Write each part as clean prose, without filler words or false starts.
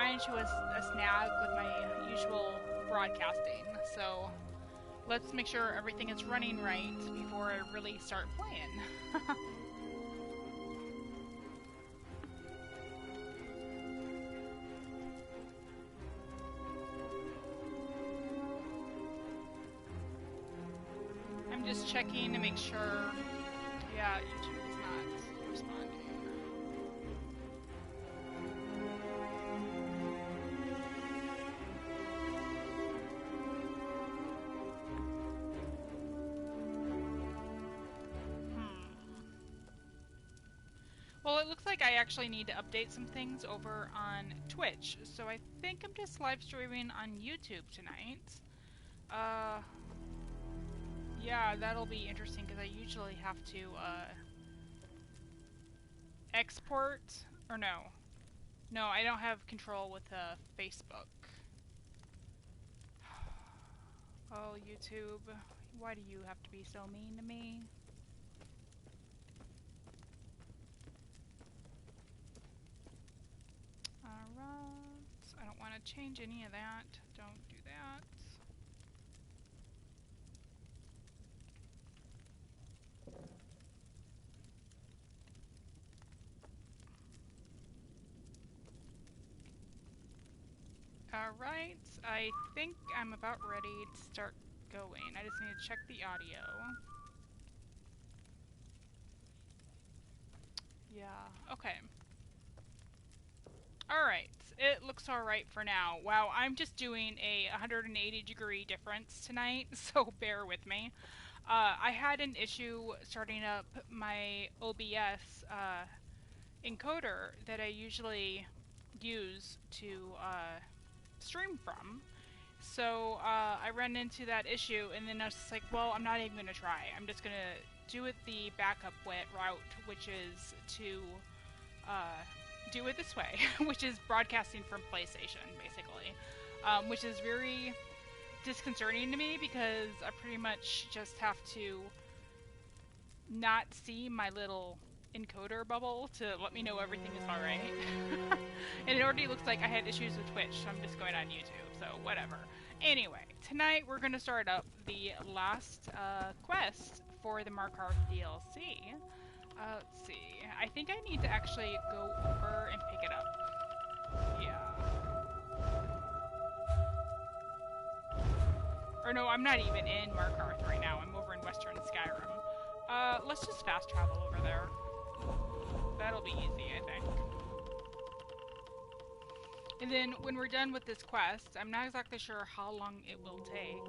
ran into a snag with my usual broadcasting, so let's make sure everything is running right before I really start playing. I'm just checking to make sure. Yeah, YouTube is not responding. Well, it looks like I actually need to update some things over on Twitch, so I think I'm just live streaming on YouTube tonight. Yeah, that'll be interesting because I usually have to, export, or no. No, I don't have control with, Facebook. Oh, YouTube, why do you have to be so mean to me? Alright, I don't want to change any of that. Don't do that. Alright, I think I'm about ready to start going. I just need to check the audio. Yeah, okay. Alright, it looks alright for now. Wow, I'm just doing a 180-degree difference tonight, so bear with me. I had an issue starting up my OBS encoder that I usually use to stream from. So I ran into that issue, and then I was just like, well, I'm not even going to try. I'm just going to do it the backup route, which is to do it this way, which is broadcasting from PlayStation, basically. Which is very disconcerting to me because I pretty much just have to not see my little encoder bubble to let me know everything is alright. And it already looks like I had issues with Twitch, so I'm just going on YouTube, so whatever. Anyway, tonight we're going to start up the last quest for the Markarth DLC. Let's see. I think I need to actually go over and pick it up. Yeah. Or no, I'm not even in Markarth right now. I'm over in Western Skyrim. Let's just fast travel over there. That'll be easy, I think. And then when we're done with this quest, I'm not exactly sure how long it will take.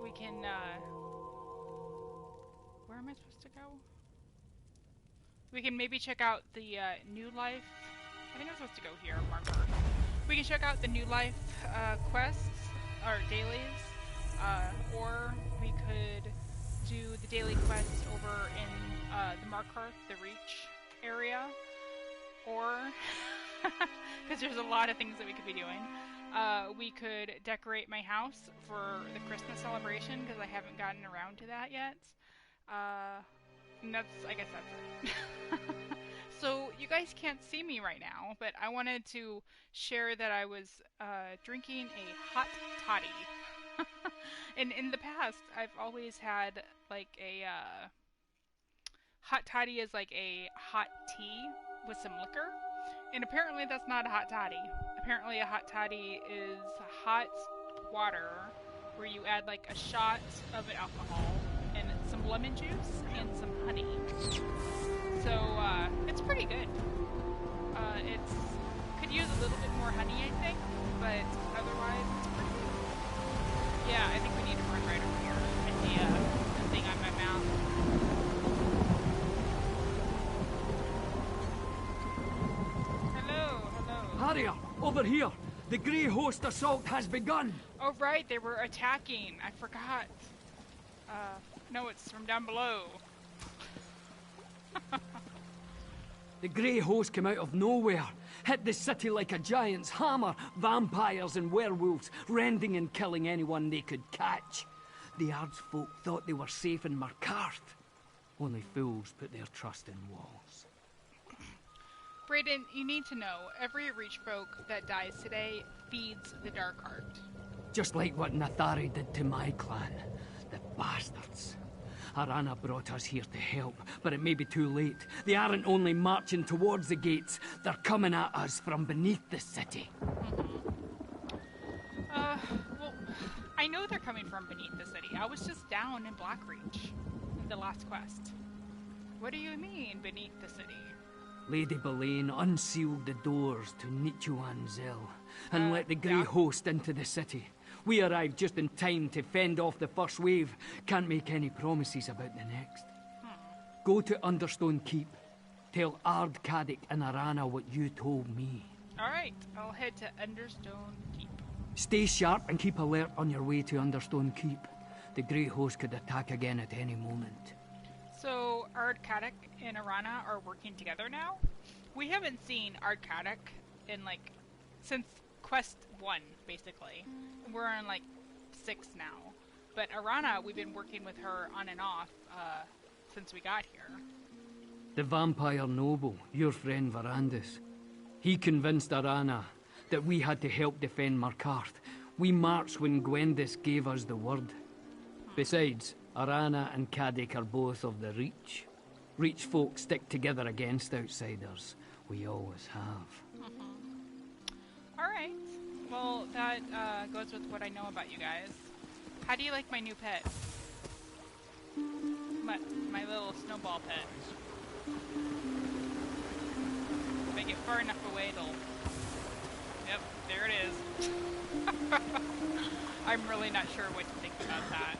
We can, where am I supposed to go? We can maybe check out the, New Life. I think I'm supposed to go here, Markarth. We can check out the New Life, quests, or dailies, or we could do the daily quest over in the Markarth, the Reach area, or, because there's a lot of things that we could be doing, we could decorate my house for the Christmas celebration, because I haven't gotten around to that yet, and that's, I guess that's it. So, you guys can't see me right now, but I wanted to share that I was drinking a hot toddy. And in the past, I've always had like a hot toddy is like a hot tea with some liquor, and apparently that's not a hot toddy. Apparently a hot toddy is hot water where you add like a shot of an alcohol and some lemon juice and some honey. So it's pretty good. It's could use a little bit more honey, I think, but otherwise it's pretty good. Yeah, I think we need to run right over here. I see the thing on my mouth. Hello, hello. Harrier, over here! The Grey Host assault has begun! Oh right, they were attacking. I forgot. No, it's from down below. The Grey Host came out of nowhere, hit the city like a giant's hammer, vampires and werewolves, rending and killing anyone they could catch. The Ardsfolk thought they were safe in Markarth. Only fools put their trust in walls. Brayden, you need to know, every Reach folk that dies today feeds the Dark Heart. Just like what Nathari did to my clan. The bastards. Arana brought us here to help, but it may be too late. They aren't only marching towards the gates, they're coming at us from beneath the city. Well, I know they're coming from beneath the city. I was just down in Blackreach in the last quest. What do you mean, beneath the city? Lady Boleyn unsealed the doors to Nichuan Zell and let the Grey yeah. Host into the city. We arrived just in time to fend off the first wave. Can't make any promises about the next. Go to Understone Keep. Tell Ard Caddick and Arana what you told me. Alright, I'll head to Understone Keep. Stay sharp and keep alert on your way to Understone Keep. The Grey Host could attack again at any moment. So, Ard Caddick and Arana are working together now? We haven't seen Ard Caddick in, since Quest 1, basically. We're on, 6 now. But Arana, we've been working with her on and off, since we got here. The vampire noble, your friend Varandus. He convinced Arana that we had to help defend Markarth. We marched when Gwendis gave us the word. Besides, Arana and Caddick are both of the Reach. Reach folk stick together against outsiders. We always have. Alright. Well, that goes with what I know about you guys. How do you like my new pet? My little snowball pet. If I get far enough away, it'll... Yep, there it is. I'm really not sure what to think about that.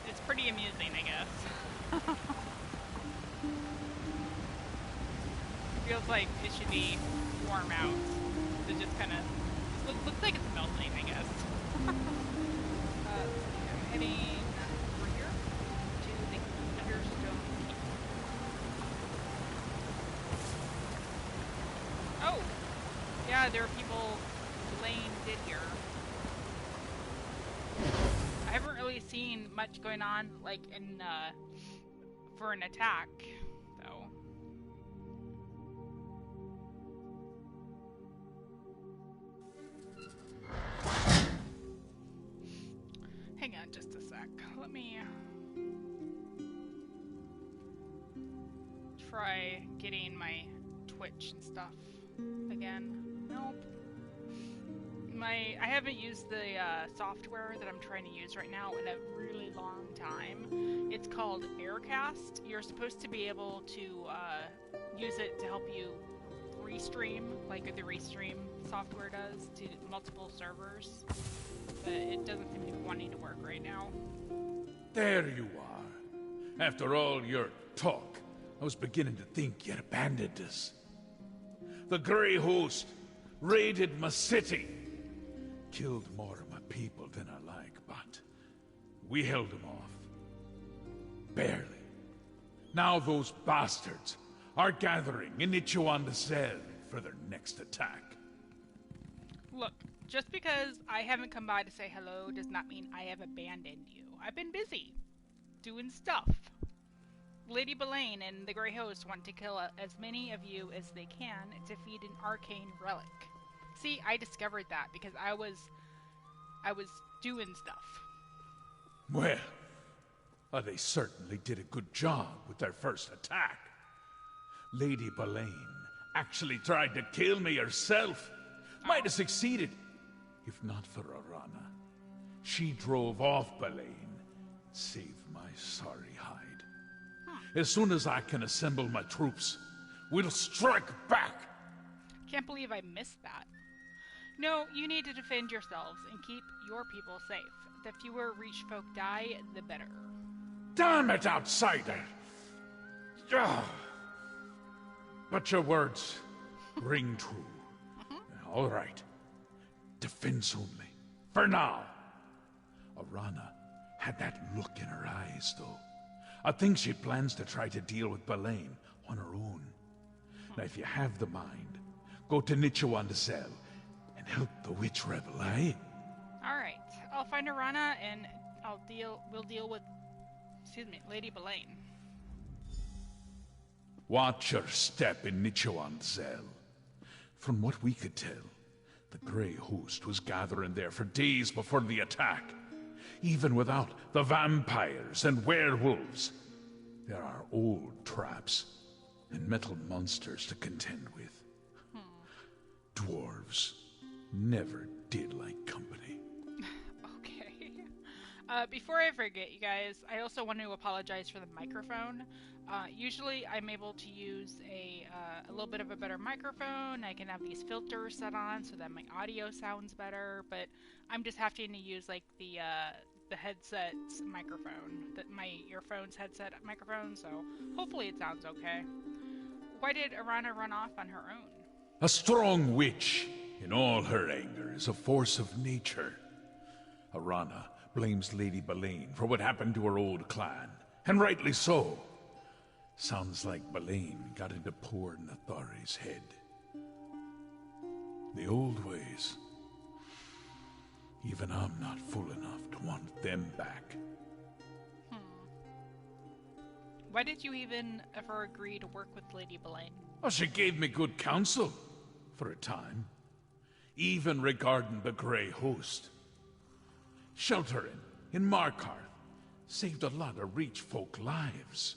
It's pretty amusing, I guess. Feels like it should be warm out. It just kind of looks like it's melting, I guess. I'm heading over here to the Understone Keep. Oh, yeah, there are people laying dead here. I haven't really seen much going on, for an attack, though. Hang on just a sec. Let me try getting my Twitch and stuff again. Nope. I haven't used the software that I'm trying to use right now in a really long time. It's called Aircast. You're supposed to be able to use it to help you restream, like the Restream software does, to multiple servers. But it doesn't seem to be wanting to work right now. There you are. After all your talk, I was beginning to think you'd abandoned us. The Grey Host raided my city. Killed more of my people than I like, but we held them off. Barely. Now those bastards are gathering in Nichuan for their next attack. Look, just because I haven't come by to say hello does not mean I have abandoned you. I've been busy. Doing stuff. Lady Boleyn and the Grey Host want to kill as many of you as they can to feed an arcane relic. See, I discovered that because I was doing stuff. Well, they certainly did a good job with their first attack. Lady Boleyn actually tried to kill me herself. Might have succeeded, if not for Arana. She drove off Boleyn, saved my sorry hide. As soon as I can assemble my troops, we'll strike back. Can't believe I missed that. No, you need to defend yourselves and keep your people safe. The fewer Reach folk die, the better. Damn it, outsider! Ugh. But your words ring true. All right. Defense only. For now. Arana had that look in her eyes, though. I think she plans to try to deal with Boleyn on her own. Now, if you have the mind, go to Nichuan and help the witch rebel, eh? Alright. I'll find Arana and we'll deal with, Lady Boleyn. Watch your step in Nichoan Zel. From what we could tell, the Grey Host was gathering there for days before the attack. Even without the vampires and werewolves, there are old traps and metal monsters to contend with. Dwarves never did like company. Okay. Before I forget, you guys, I also want to apologize for the microphone. Usually I'm able to use a little bit of a better microphone. I can have these filters set on so that my audio sounds better, but I'm just having to use like the headset's microphone, my earphones headset microphone, so hopefully it sounds okay. Why did Arana run off on her own? A strong witch, in all her anger, is a force of nature. Arana blames Lady Belaine for what happened to her old clan, and rightly so. Sounds like Belaine got into poor Nathari's head. The old ways. Even I'm not fool enough to want them back. Why did you even ever agree to work with Lady Belaine? Oh, she gave me good counsel, for a time. Even regarding the Grey Host. Sheltering in Markarth saved a lot of reach folk lives.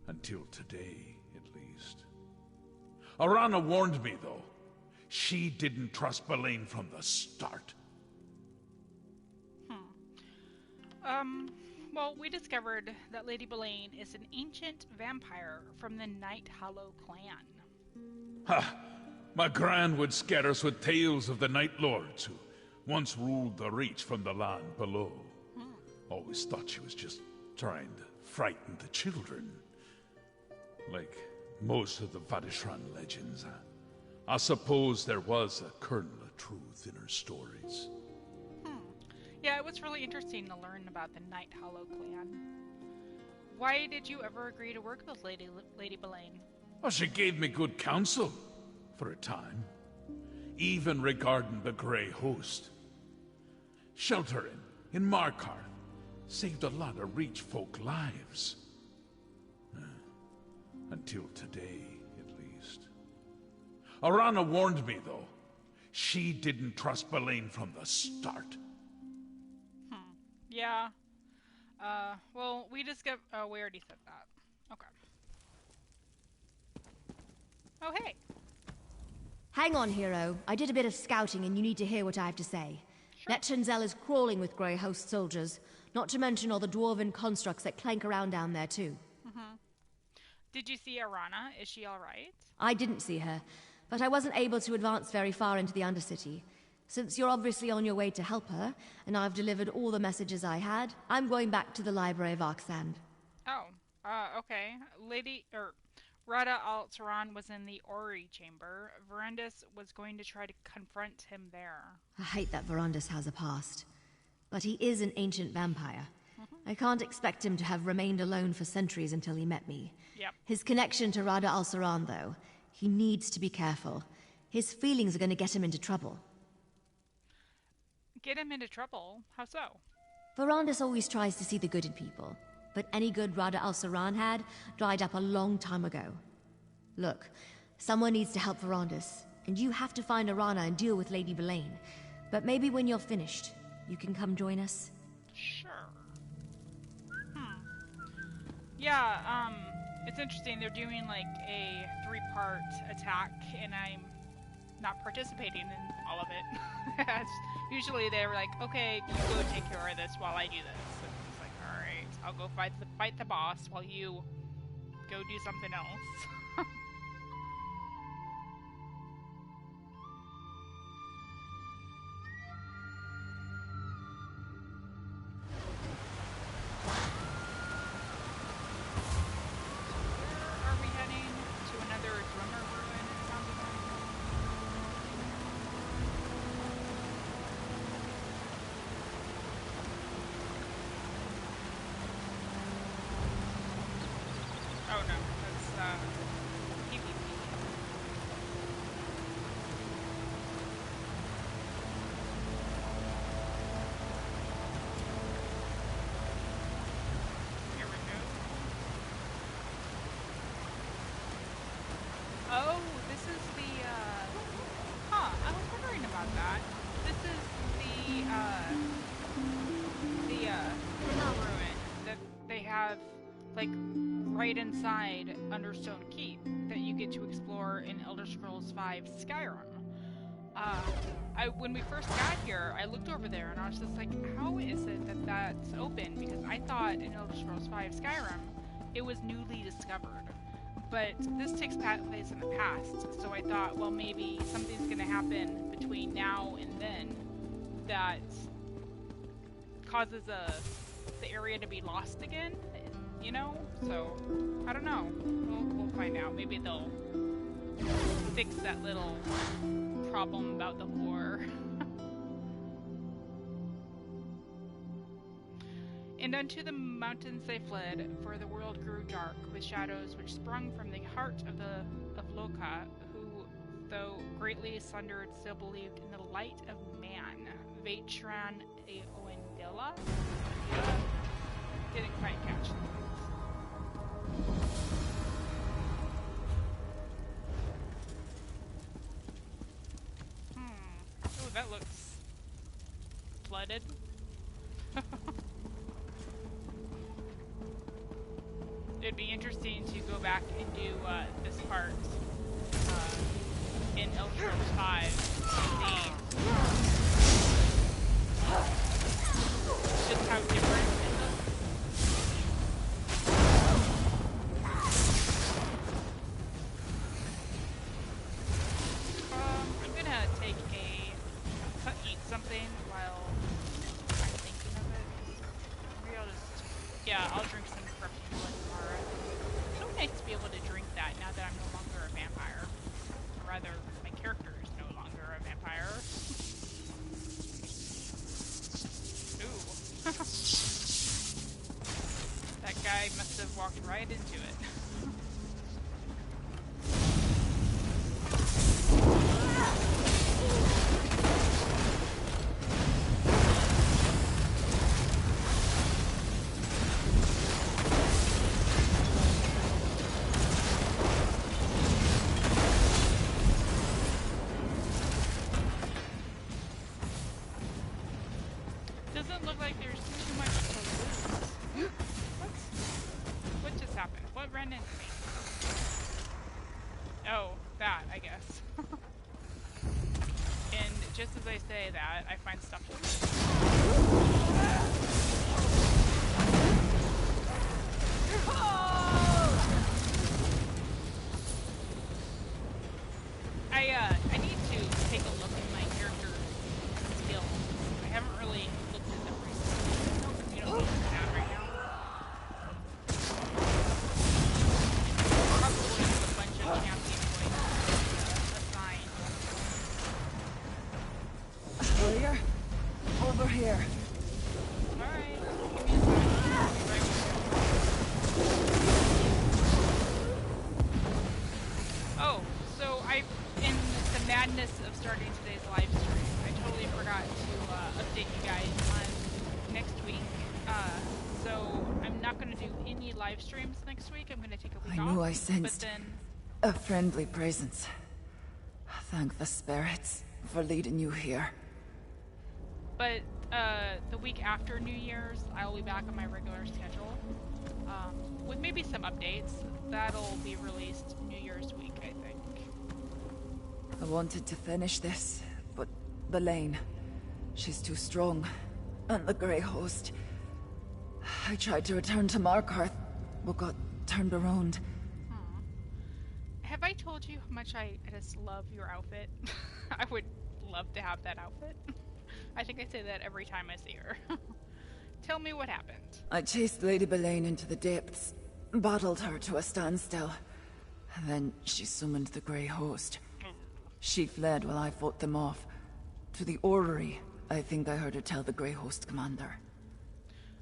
Until today, at least. Arana warned me, though. She didn't trust Belaine from the start. Well, we discovered that Lady Belaine is an ancient vampire from the Night Hollow clan. Ha! My gran would scare us with tales of the Night Lords who once ruled the Reach from the land below. Always thought she was just trying to frighten the children. Like most of the Vadishran legends, I suppose there was a kernel of truth in her stories. Yeah, it was really interesting to learn about the Night Hollow clan. Why did you ever agree to work with Lady Belaine? Well, she gave me good counsel, for a time. Even regarding the Grey Host. Sheltering in Markarth saved a lot of Reach folk lives. Until today, at least. Arana warned me, though. She didn't trust Belaine from the start. Yeah. Well, we discovered... Oh, we already said that. Okay. Oh, hey. Hang on, hero. I did a bit of scouting and you need to hear what I have to say. Sure. Netchenzel is crawling with Grey Host soldiers, not to mention all the dwarven constructs that clank around down there too. Did you see Arana? Is she alright? I didn't see her, but I wasn't able to advance very far into the Undercity. Since you're obviously on your way to help her, and I've delivered all the messages I had, I'm going back to the Library of Arksand. Oh, okay. Rada Al-Saran was in the Ori chamber. Verandis was going to try to confront him there. I hate that Verandis has a past. But he is an ancient vampire. I can't expect him to have remained alone for centuries until he met me. Yep. His connection to Rada Al-Saran, though, he needs to be careful. His feelings are going to get him into trouble. Get him into trouble? How so? Verandis always tries to see the good in people, but any good Rada Al-Saran had dried up a long time ago. Look, someone needs to help Verandis, and you have to find Arana and deal with Lady Belaine. But maybe when you're finished, you can come join us? Sure. Yeah, it's interesting. They're doing like a 3-part attack, and I'm not participating in all of it. Usually they're like, okay, you go take care of this while I do this. And it's like, alright, I'll go fight the boss while you go do something else. Where are we heading? To another drummer ruin, it sounded like. Oh no, that's right inside Understone Keep that you get to explore in Elder Scrolls V Skyrim. When we first got here, I looked over there and I was just like, how is it that that's open? Because I thought in Elder Scrolls V Skyrim, it was newly discovered. But this takes place in the past, so I thought, well, maybe something's going to happen between now and then that causes the area to be lost again, you know? So, I don't know. We'll find out. Maybe they'll fix that little problem about the lore. And unto the mountains they fled, for the world grew dark, with shadows which sprung from the heart of Loka, who, though greatly sundered, still believed in the light of man. Vatran Oendilla? Didn't quite catch that. Oh, that looks flooded. It'd be interesting to go back and do this part in Elder Scrolls V and see just how different it looks. I'm gonna take eat something while I'm thinking of it. Maybe I'll just, yeah, I'll drink some corrupting blood tomorrow. It's so nice to be able to drink that now that I'm no longer a vampire. Or rather, my character is no longer a vampire. Ooh. That guy must have walked right into it. Doesn't look like there's too much to lose. What just happened? What ran into me? Oh, that, I guess. And just as I say that, I find stuff to lose. I need to take a look at my character's skills. I haven't really looked at them recently. You don't need that right now. Probably have a bunch of champion points assigned. Warrior, over here. Alright, give me a second. I'll be right with you. Oh, so in the madness of starting today's live stream, I totally forgot to update you guys on next week. So I'm not going to do any live streams next week. I'm going to take a week off. I knew I sensed but then, a friendly presence. Thank the spirits for leading you here. but the week after New Year's, I'll be back on my regular schedule with maybe some updates. That'll be released New Year's week, I think. I wanted to finish this, but Belaine, she's too strong. And the Grey Host. I tried to return to Markarth, but got turned around. Have I told you how much I just love your outfit? I would love to have that outfit. I think I say that every time I see her. Tell me what happened. I chased Lady Belaine into the depths, battled her to a standstill. Then she summoned the Grey Host. She fled while I fought them off. To the orrery, I think I heard her tell the Grey Host commander.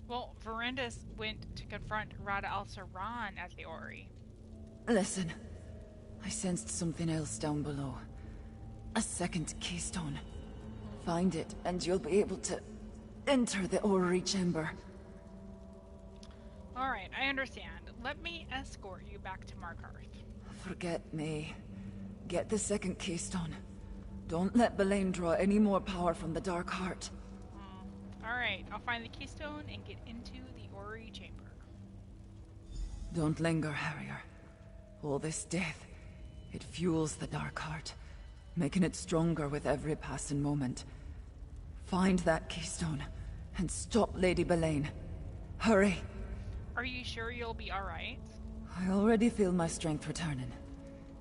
Well, Verandis went to confront Rada al-Saran at the orrery. Listen, I sensed something else down below. A second keystone. Find it, and you'll be able to enter the orrery chamber. Alright, I understand. Let me escort you back to Markarth. Forget me. Get the second keystone. Don't let Belaine draw any more power from the Dark Heart. Alright, I'll find the keystone and get into the orrery chamber. Don't linger, Harrier. All this death, it fuels the dark heart, making it stronger with every passing moment. Find that keystone, and stop Lady Belain. Hurry! Are you sure you'll be alright? I already feel my strength returning.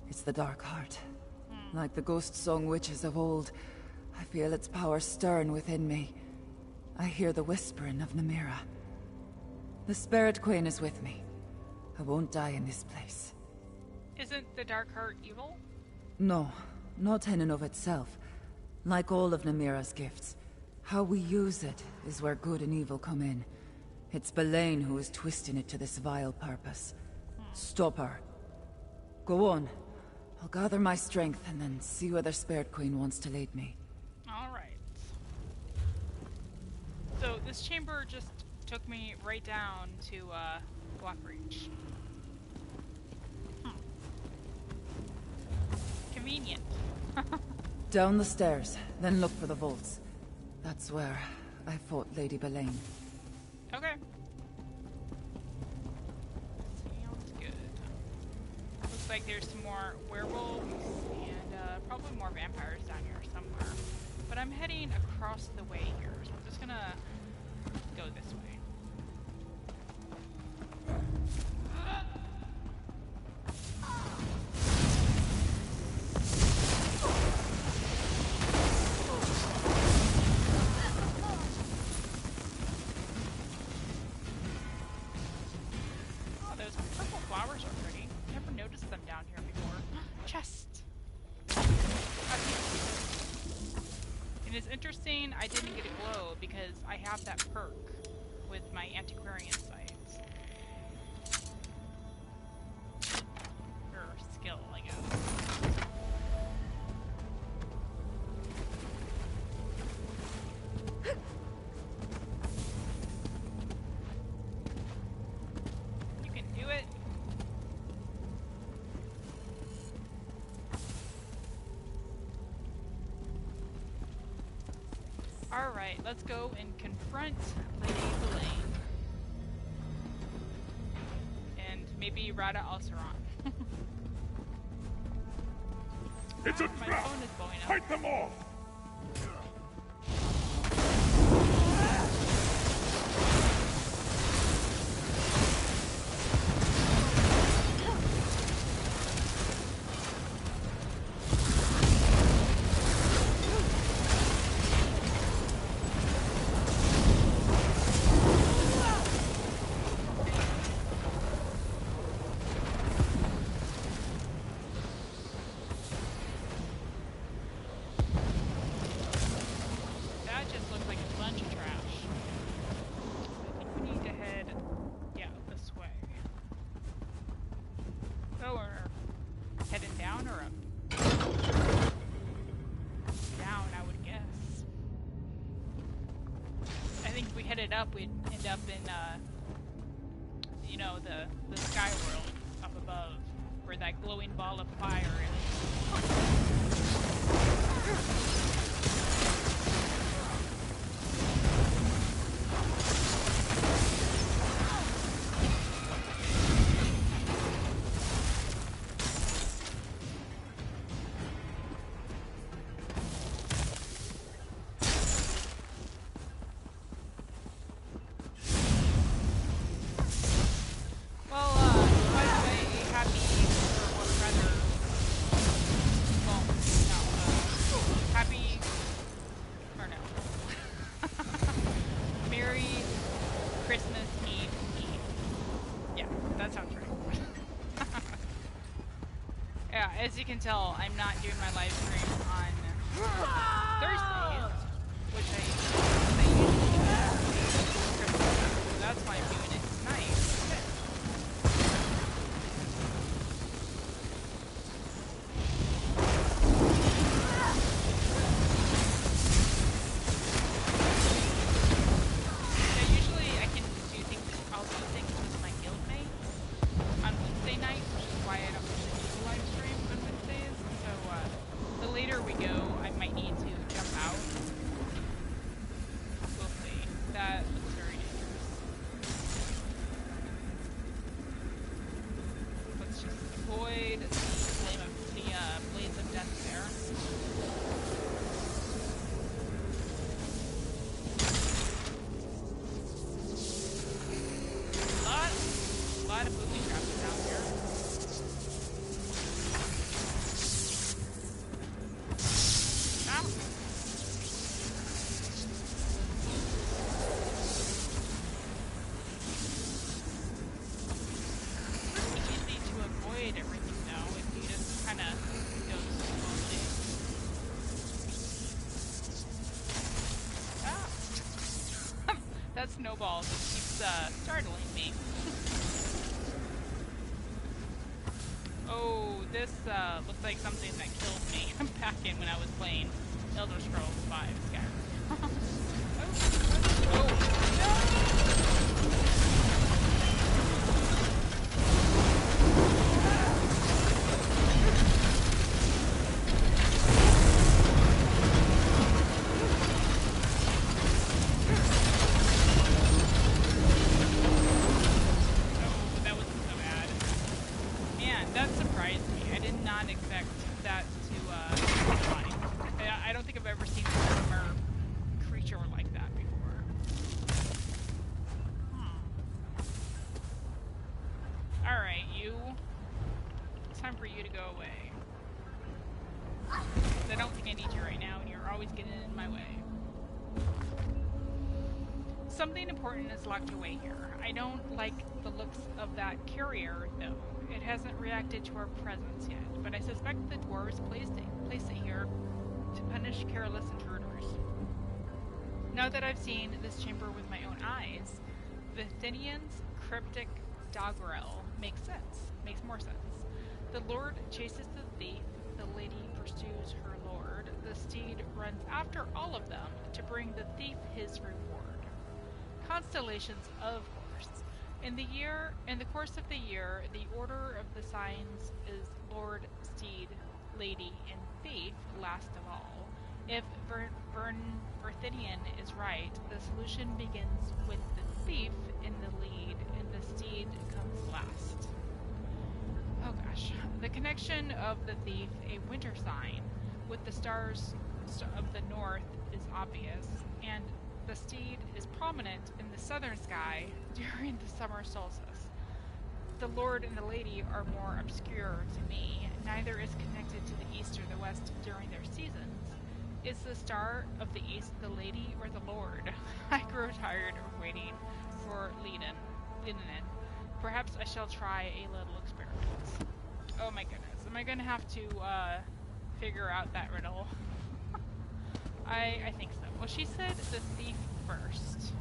It's the dark heart. Like the ghost song witches of old, I feel its power stirring within me. I hear the whispering of Namira. The Spirit Queen is with me. I won't die in this place. Isn't the dark heart evil? No, not in and of itself. Like all of Namira's gifts, how we use it is where good and evil come in. It's Belain who is twisting it to this vile purpose. Stop her. Go on. I'll gather my strength and then see where the Spirit Queen wants to lead me. Alright. So this chamber just took me right down to Blackreach. Convenient. Down the stairs, then look for the vaults. That's where I fought Lady Belain. Okay. Sounds good. Looks like there's some more werewolves and probably more vampires down here somewhere. But I'm heading across the way here, so I'm just gonna go this way. Oh, those purple flowers are pretty. Never noticed them down here before. Chest! And it's interesting I didn't get a glow because I have that perk with my antiquarian sites. Or skill, I guess. You can do it. Alright, let's go and confront Lady Belain. And maybe Rada Alsaran. It's a My trap! phone is blowing up. Fight them off! That just looks like a bunch of trash. I think we need to head, yeah, this way. Oh, we're heading down or up? Down, I would guess. I think if we headed up, we'd end up in, you know, the sky world up above, where that glowing ball of fire is. Well, by the way, happy, or rather, well, no, happy, or no, Merry Christmas Eve. Yeah, that sounds right. Yeah, as you can tell, I'm not doing my live stream on Thursdays, which I usually do for Christmas, so that's why I'm doing it tonight. Yeah, usually I can do things, I'll do things with my guildmates on Wednesday night, which is why I don't usually do the live stream on Wednesdays. So, the later we go, I might need to jump out. We'll see. That looks very dangerous. avoid the flame of the blades of death there. A lot of booby traps down here. Ah. Pretty easy to avoid everything though if you just kind of go slowly. Ah. That snowball just keeps startling me. Oh, this looks like something that killed me back in when I was playing Elder Scrolls V Skyrim. Oh, that wasn't so bad. Man, that surprised me. I did not expect that to fly. I don't think I've ever seen a summer creature like that before. Alright, you. It's time for you to go away. I don't think I need you right now, and you're always getting in my way. Something important is locked away here. I don't like the looks of that carrier, though. It hasn't reacted to our presence yet, but I suspect the dwarves placed it here to punish careless intruders. Now that I've seen this chamber with my own eyes, Vithinian's cryptic doggerel makes more sense. The lord chases the thief, the lady pursues her lord, the steed runs after all of them to bring the thief his reward. Constellations, of course. In the course of the year, the order of the signs is Lord, Steed, Lady, and Thief last of all. If Verthinian is right, the solution begins with the thief in the lead, and the steed comes last. Oh gosh. The connection of the thief, a winter sign, with the stars of the north is obvious, and the steed is prominent in the southern sky during the summer solstice. The lord and the lady are more obscure to me. Neither is connected to the east or the west during their seasons. Is the star of the east the lady or the lord? I grow tired of waiting for Linen. Perhaps I shall try a little experiment. Oh my goodness. Am I going to have to figure out that riddle? I think so. Well, she said the thief first.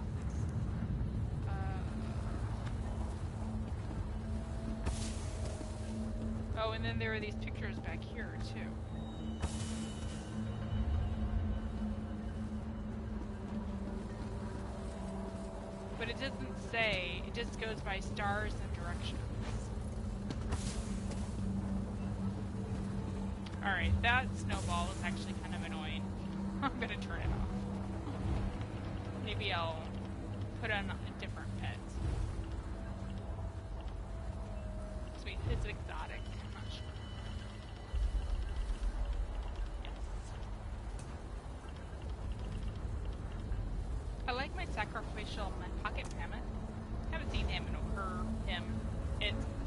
Oh, and then there are these pictures back here, too. But it doesn't say, it just goes by stars and directions. Alright, that snowball is actually kind of annoying. I'm gonna turn it off. Maybe I'll put on a different pet. Sweet, it's exotic. I'm not sure. Yes. I like my sacrificial pocket mammoth. Haven't seen him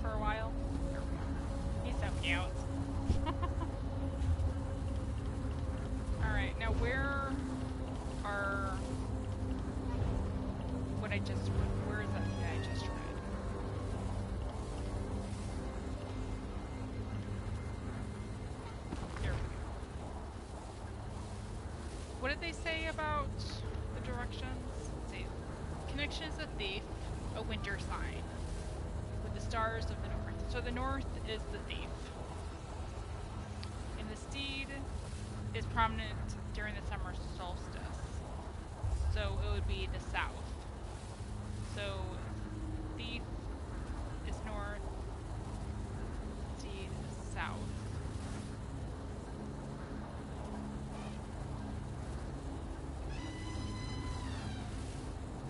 for a while. He's so cute. Alright, now where are... where is that thing I just read? Here we go. What did they say about the directions? Let's see. Connection is a thief, a winter sign, with the stars of the north. So the north is the thief. And the steed is prominent during the summer solstice. So it would be the south. So thief is north, steed is south.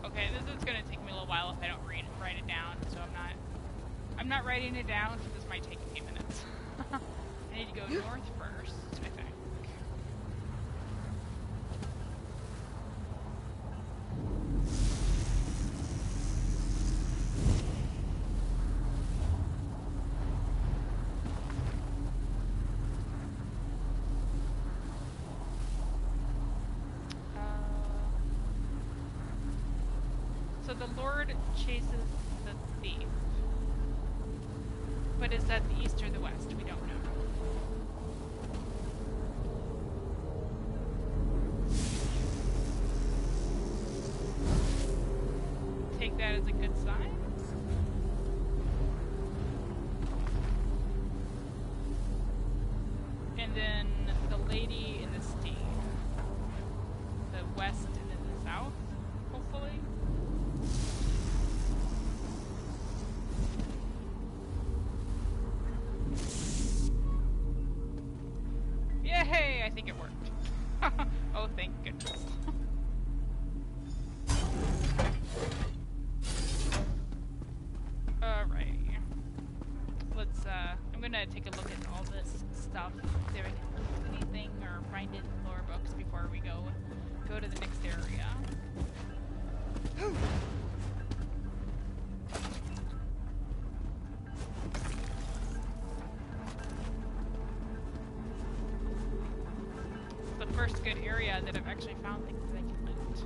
Okay, this is gonna take me a little while if I don't write it down, so I'm I'm not writing it down, so this might take a few minutes. I need to go north first, I think. So the Lord chases the thief. But is that the east or the west? We don't know. Take that as a good sign. And then the lady in the steam. The west and then the south, hopefully. Yay! I think it worked. Oh, thank goodness. Alright. Let's, I'm gonna take a look at all this stuff, see if I can lose anything or find it in lore books before we go to the next area. It's the first good area that I've actually found things that I can loot.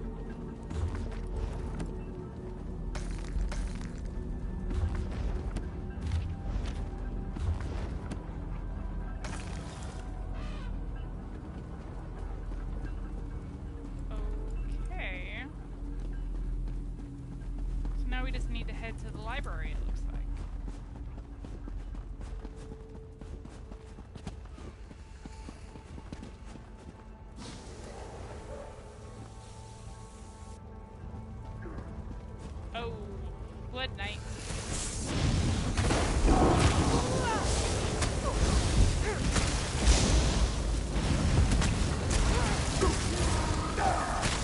Okay. So now we just need to head to the library, it looks like. Oh, Blood Knight.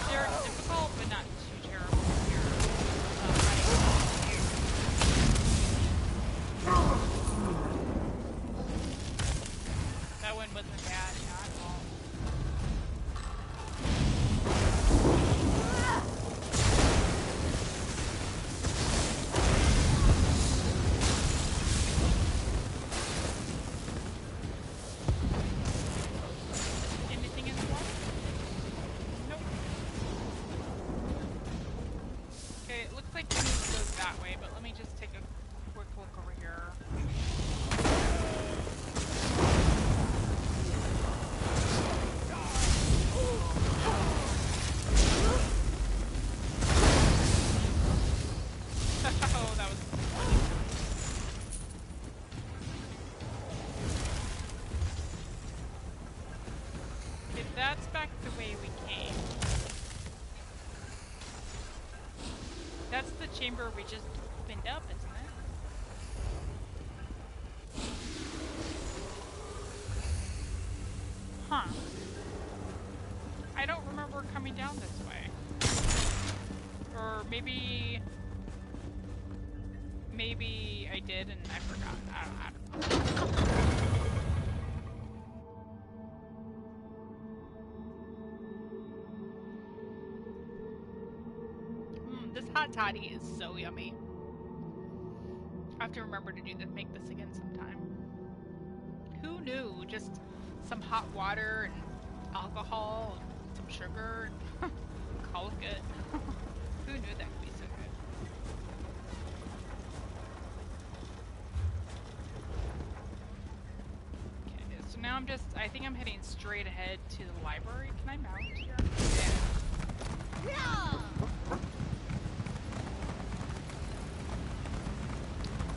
They're difficult, but not too terrible here. That one wasn't bad, not at all. Anything in the water? Nope. Okay, it looks like we need to go that way, but let me just take a quick look over here. Oh, that was funny. Okay, that's back the way we came. That's the chamber we just opened up, isn't it? Huh. I don't remember coming down this way. Or maybe I did and I forgot. I don't know. This hot toddy is so yummy. I have to remember to make this again sometime. Who knew? Just some hot water and alcohol and some sugar and call it good. Who knew that could be so good? Okay, so now I think I'm heading straight ahead to the library. Can I mount here? Yeah.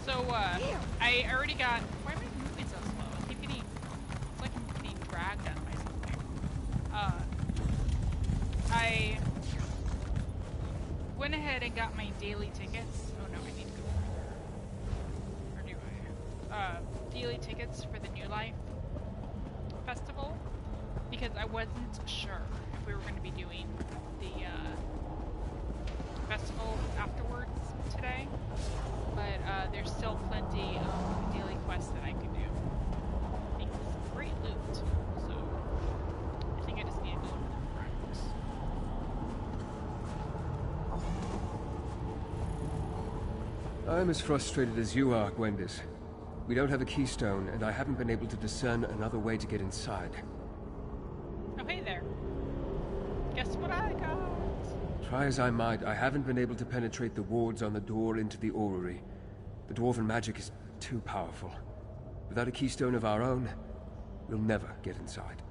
So, I already got... Why am I moving so slow? I keep getting... It's like I'm being dragged out by something. I went ahead and got my daily tickets. Oh no, I need to go over here. Or do I? Daily tickets for the New Life Festival. Because I wasn't sure if we were going to be doing the festival afterwards. today, but there's still plenty of daily quests that I can do. I think it's great loot, so I think I just need to go into the ranks. I'm as frustrated as you are, Gwendis. We don't have a keystone, and I haven't been able to discern another way to get inside. Oh, hey there. Guess what I got? Try as I might, I haven't been able to penetrate the wards on the door into the orrery. The dwarven magic is too powerful. Without a keystone of our own, we'll never get inside.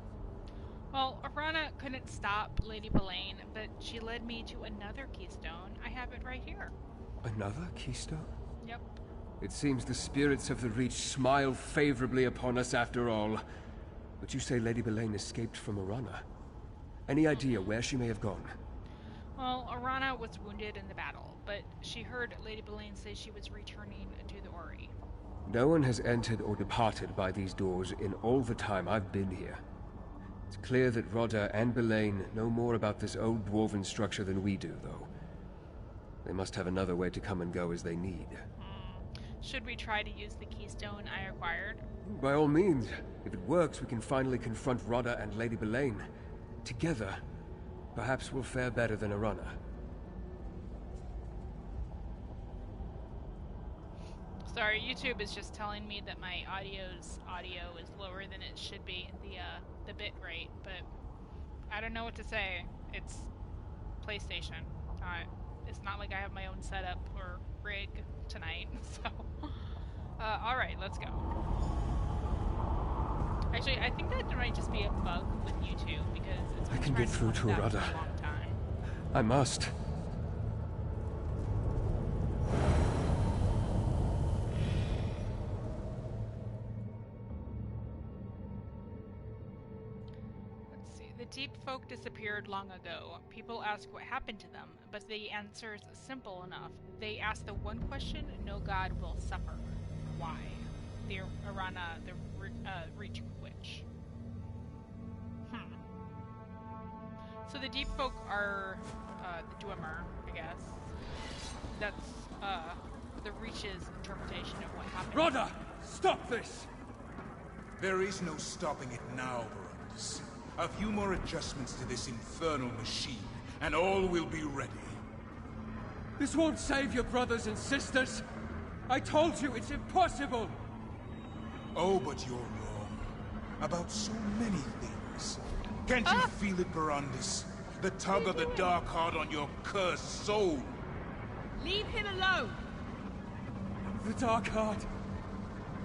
Well, Arana couldn't stop Lady Belaine, but she led me to another keystone. I have it right here. Another keystone? Yep. It seems the spirits of the Reach smile favorably upon us after all. But you say Lady Belaine escaped from Arana. Any idea where she may have gone? Well, Arana was wounded in the battle, but she heard Lady Belaine say she was returning to the Ori. No one has entered or departed by these doors in all the time I've been here. It's clear that Rodda and Belaine know more about this old dwarven structure than we do, though. They must have another way to come and go as they need. Should we try to use the keystone I acquired? By all means. If it works, we can finally confront Rodda and Lady Belaine. Together, perhaps we'll fare better than Arana. Sorry, YouTube is just telling me that my audio is lower than it should be, the bit rate, but I don't know what to say. It's PlayStation. It's not like I have my own setup or rig tonight, so... alright, let's go. Actually, I think that might just be a bug with YouTube, because it's been I can get through to Rodda Rodda. for a long time. I must. Let's see. The deep folk disappeared long ago. People ask what happened to them, but the answer's simple enough. They ask the one question no god will suffer. Why? The Arana, the Reach Witch. So the deep folk are the Dwemer, I guess. That's the Reach's interpretation of what happened. Rodda! Stop this! There is no stopping it now, Barundus. A few more adjustments to this infernal machine, and all will be ready. This won't save your brothers and sisters! I told you it's impossible! Oh, but you're wrong. About so many things. Can't you feel it, Barundus? The tug of the dark heart on your cursed soul. Leave him alone! The Dark Heart?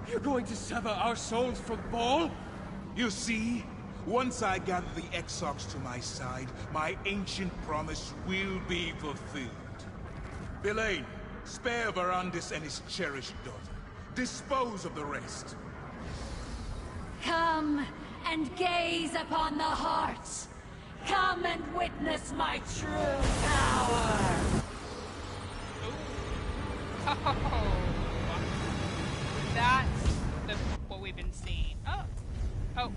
You're going to sever our souls from Baal? You see? Once I gather the Exarchs to my side, my ancient promise will be fulfilled. Belaine, spare Barundus and his cherished daughter. Dispose of the rest. Come and gaze upon the hearts. Come and witness my true power. Oh, that's what we've been seeing. Oh.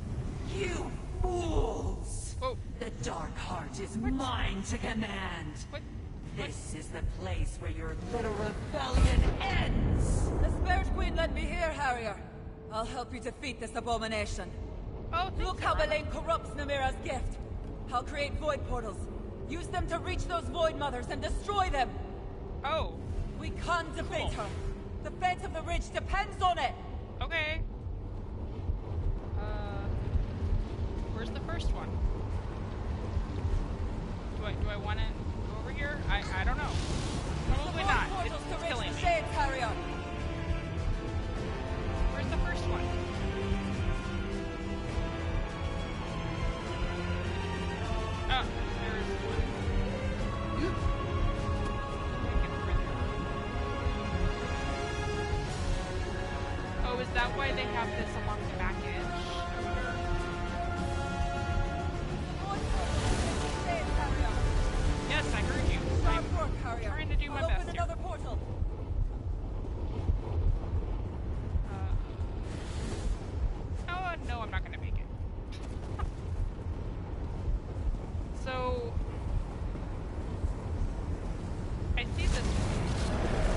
You fools! Whoa. The Dark Heart is mine to command. What? This is the place where your little rebellion ends. The Spirit Queen led me here, Harrier. I'll help you defeat this abomination. Oh, Look how Belaine corrupts Namira's gift. I'll create void portals. Use them to reach those void mothers and destroy them. Oh, We can't defeat her. The fate of the Ridge depends on it. okay. Where's the first one? Do I want to go over here? I don't know. Probably the not. portals to It's reach killing the me. shades, Harrier. Where's the first one? Oh, there's one. Oh, is that why they have this along the back edge? Shades, Harrier. Yes, I heard you. Sharp work, Harrier. trying to do my I'll best open here. another portal. Oh, no, I'm not going to make it. So, I see this one.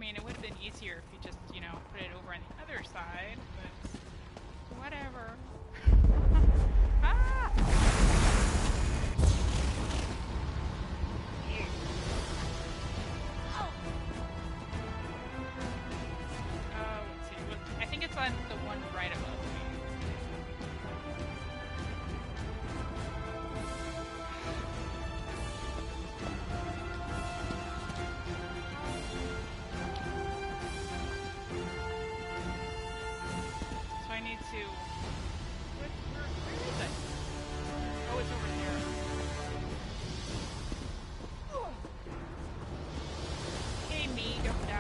mean, it would have been easier if you just, you know, put it over on the other side, but whatever. Ah! Let's see. I think it's on the one right above me. So I need to... Where is it? Oh, it's over there. Hey, me, don't die.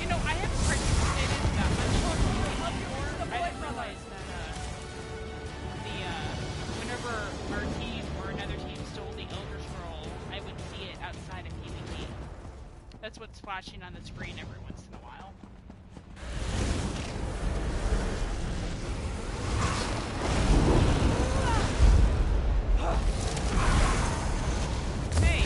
You know, I haven't participated that much before. I didn't realize that, whenever our team or another team stole the Elder Scroll, I would see it outside of PvP. That's what's flashing on the screen every once in a while. Hey!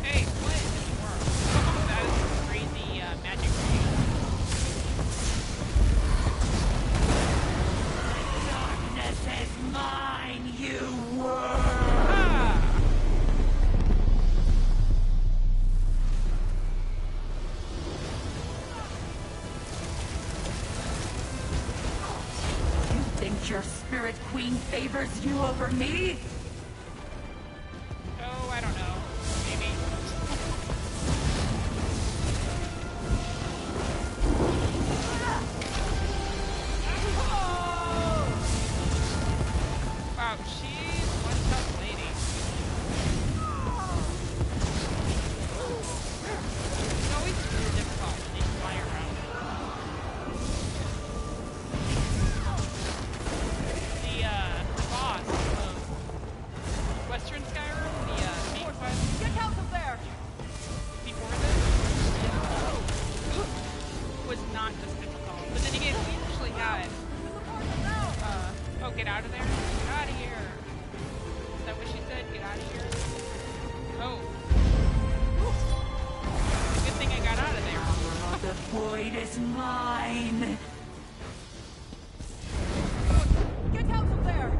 Hey, what in the world? That is some crazy magic ray. Darkness is mine, you worm! Ah! You think your spirit queen favors you over me? Oh, I don't know. Maybe. Wow, she's one tough lady. It's always really difficult when they fly around. The boss of Western Skyrim, the main quest. Get out of there! Before this, was not this difficult. But then again, we actually had. Oh, get out of there! Get out of here! Is that what she said? Get out of here? Oh. Good thing I got out of there. The void is mine! Get out of there!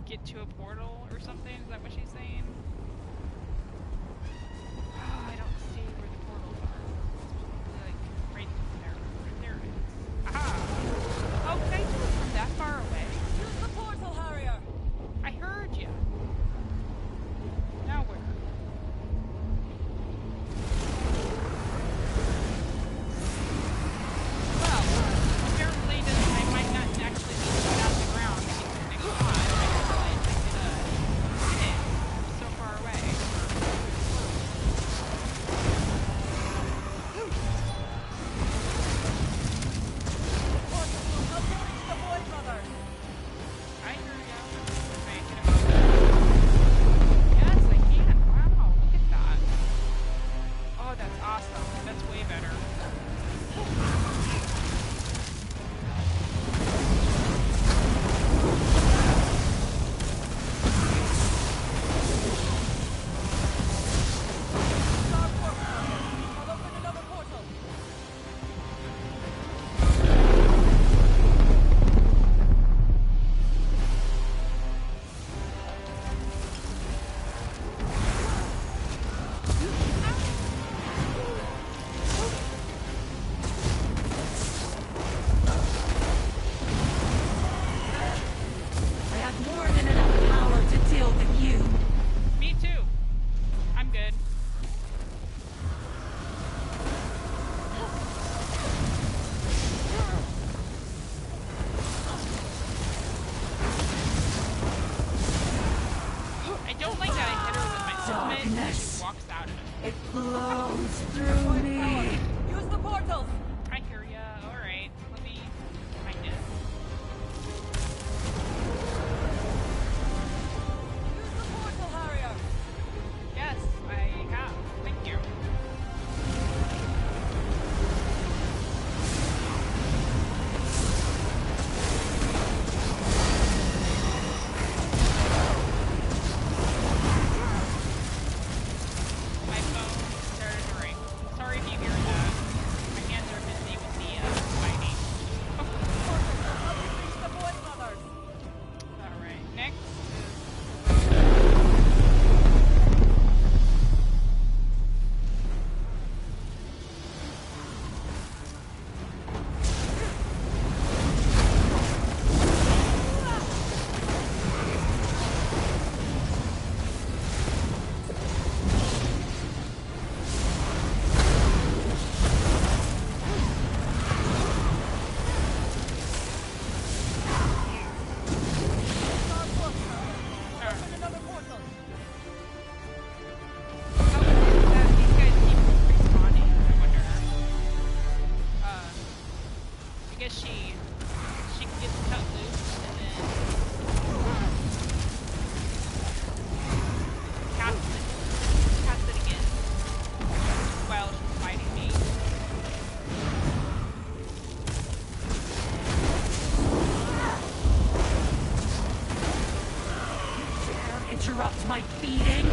Get to a portal or something? Is that what she's saying? Oh, I don't see where the portals are. It's probably like right there. Right there it is. Aha! Oh, can I do it from that far away? Use the portal, Harrier! I heard you. Now where? don't like that I hit her with my ultimate and Darkness. she walks out of it. It flows through me. Use the portals! I hear ya. Alright. Let me find it. Use the portal, Harrier! Yes, I have. Thank you. My phone started to ring. Sorry if you hear that. My hands are busy with the fighting. Reach the Void Brothers! Alright, next Open another portal! how is it that these guys keep respawning, I wonder? I guess she gets cut loose and then casts it again while she's fighting me. Interrupt my feeding.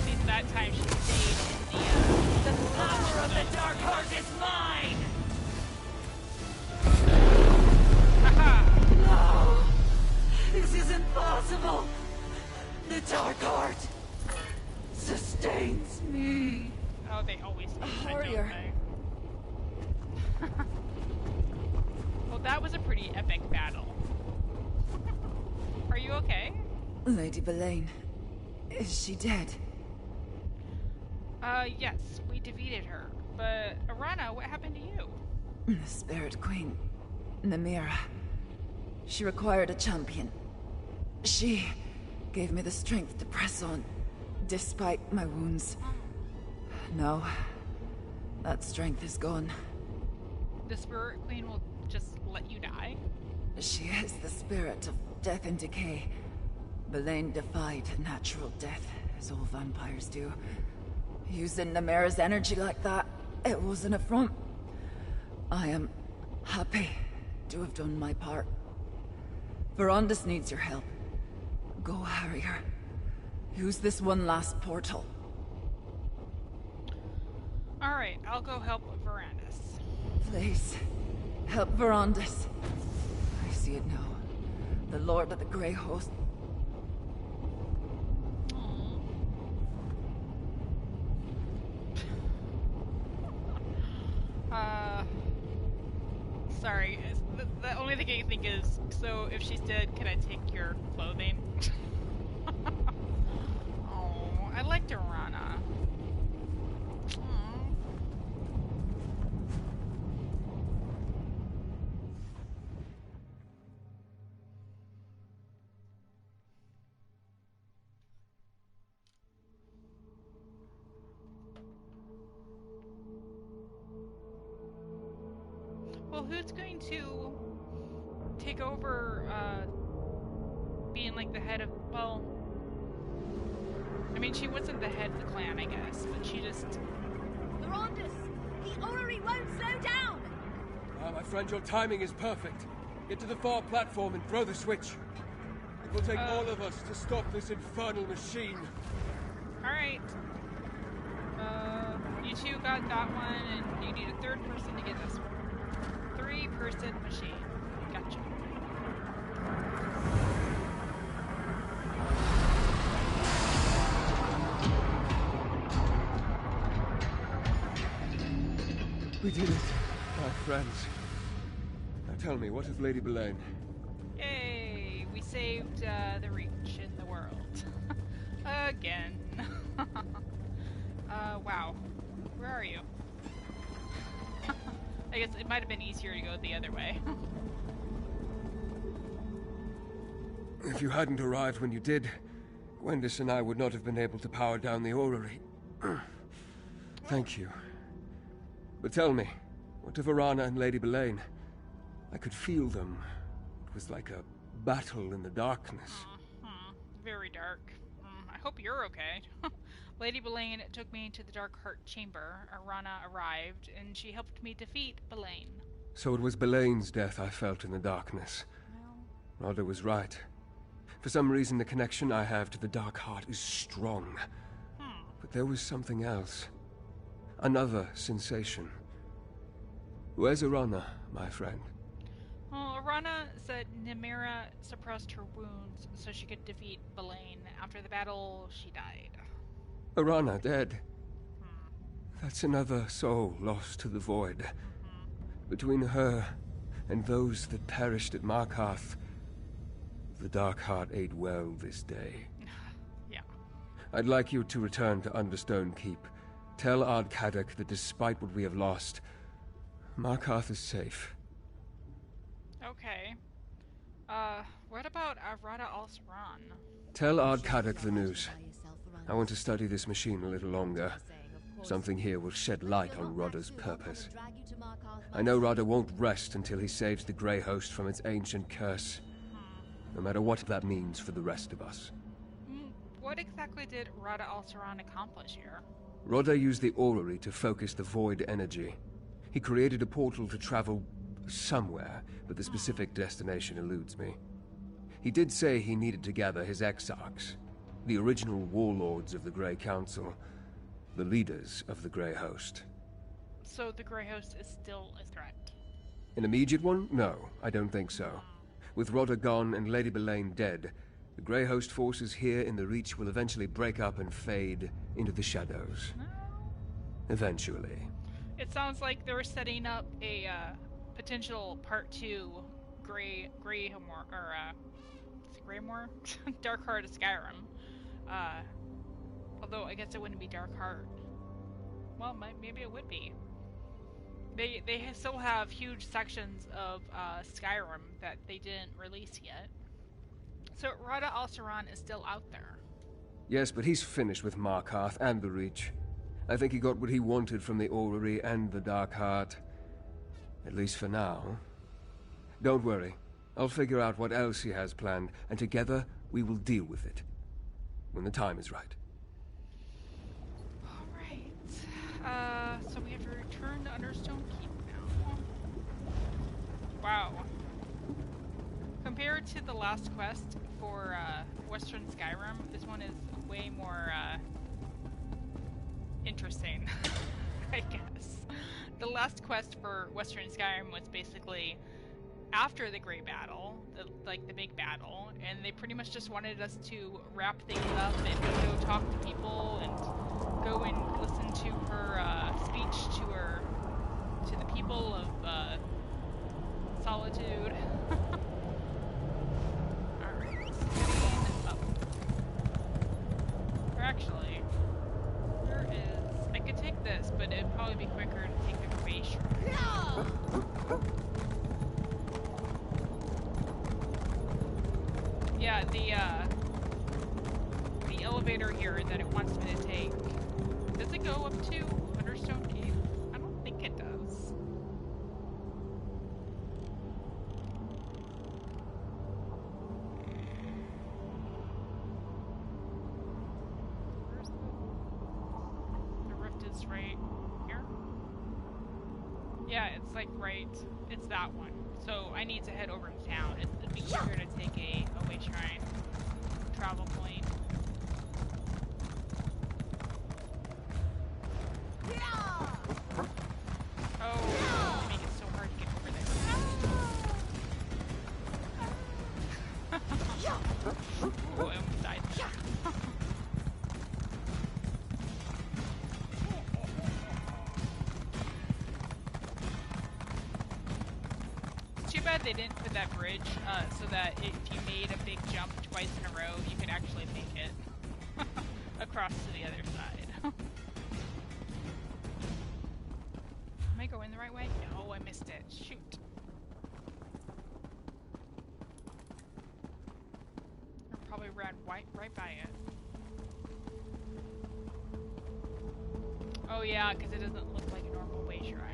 Since that time she stayed in the Power of the Dark Heart is mine. haha! No, this isn't possible. The Dark Heart sustains me. Oh, they always do that, don't Harrier. they? Well, that was a pretty epic battle. Are you okay? Lady Belaine, is she dead? Yes, we defeated her. But, Arana, what happened to you? The Spirit Queen, Namira. She required a champion. She gave me the strength to press on, despite my wounds. Now, that strength is gone. The Spirit Queen will just let you die? She is the spirit of death and decay. Belaine defied natural death, as all vampires do. Using Namira's energy like that, it was an affront. I am happy to have done my part. Verondis needs your help. Go, Harrier. Use this one last portal. Alright, I'll go help Verandis. Please, help Verondis. I see it now. The Lord of the Grey Host. Sorry. The only thing I can think is, so if she's dead, can I take your clothing? Oh, I liked Arana. Aw. Well, who's going to take over, being like the head of, well, I mean, she wasn't the head of the clan, I guess, but she just... Verondis, the orrery won't slow down! My friend, your timing is perfect. Get to the far platform and throw the switch. It will take all of us to stop this infernal machine. Alright. You two got that one, and you need a third person to get this one. 3-person machine. Gotcha. We did it, my friends. Now tell me, what of Lady Belaine? Yay! We saved the Reach in the world. Again. Wow. Where are you? I guess it might have been easier to go the other way. If you hadn't arrived when you did, Gwendis and I would not have been able to power down the orrery. Thank you. But tell me, what of Arana and Lady Belaine? I could feel them. It was like a battle in the darkness. Very dark. I hope you're okay. Lady Belaine took me to the Dark Heart Chamber. Arana arrived, and she helped me defeat Belaine. So it was Belaine's death I felt in the darkness. No. Rodda was right. For some reason, the connection I have to the Dark Heart is strong. But there was something else. Another sensation. Where's Arana, my friend? Well, Arana said Nymeria suppressed her wounds so she could defeat Belaine. After the battle, she died. Arana dead. That's another soul lost to the void. Between her and those that perished at Markarth, the Dark Heart ate well this day. Yeah. I'd like you to return to Understone Keep. Tell Ard Kadok that despite what we have lost, Markarth is safe. Okay. What about Avrada Al-Saran? Tell Ard Kadok the news. I want to study this machine a little longer. Something here will shed light on Rodda's purpose. I know Rodda won't rest until he saves the Grey Host from its ancient curse. No matter what that means for the rest of us. What exactly did Rada Al-Saran accomplish here? Rodda used the orrery to focus the void energy. He created a portal to travel somewhere, but the specific destination eludes me. He did say he needed to gather his exarchs, the original warlords of the Grey Council, the leaders of the Grey Host. So the Grey Host is still a threat? An immediate one? No, I don't think so. With Rodda gone and Lady Belaine dead, the Grey Host forces here in the Reach will eventually break up and fade into the shadows. No. Eventually. It sounds like they're setting up a potential Part 2 Greymoor, or is it Greymoor? Dark Heart of Skyrim. Although I guess it wouldn't be Dark Heart. Well, maybe it would be. They still have huge sections of Skyrim that they didn't release yet. So Rada Al-Saran is still out there. Yes, but he's finished with Markarth and the Reach. I think he got what he wanted from the Orrery and the Dark Heart. At least for now. Don't worry. I'll figure out what else he has planned, and together we will deal with it. When the time is right. Alright. So we have to return to Understone Keep now. Wow. Compared to the last quest for Western Skyrim, this one is way more interesting, I guess. The last quest for Western Skyrim was basically after the Great Battle, the big battle, and they pretty much just wanted us to wrap things up and go talk to people and go and listen to her speech to the people of Solitude. Alright, heading up. Or actually, there is... I could take this, but it'd probably be quicker to take the glacier. Yeah, the elevator here that it wants me to take, does it go up to Understone Keep? I don't think it does. Where's the rift is right here? Yeah, it's like right, it's that one. So I need to head over to town. It'd be easier to take a way shrine travel point. Oh, they make it so hard to get over there. Ooh, I almost died. Too bad they didn't put that bridge so that if you made a big jump twice in a row, you could actually make it across to the other side. Am I going the right way? No, I missed it. Shoot. I probably ran right by it. Oh yeah, because it doesn't look like a normal way shrine.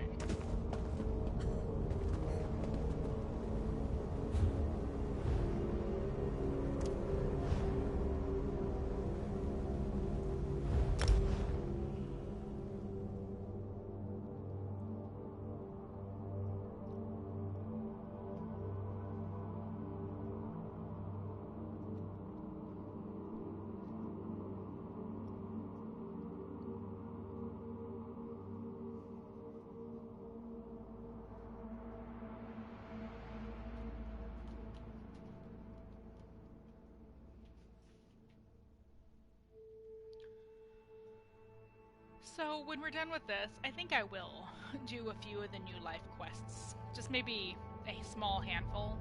So, when we're done with this, I think I will do a few of the new life quests. Just maybe a small handful.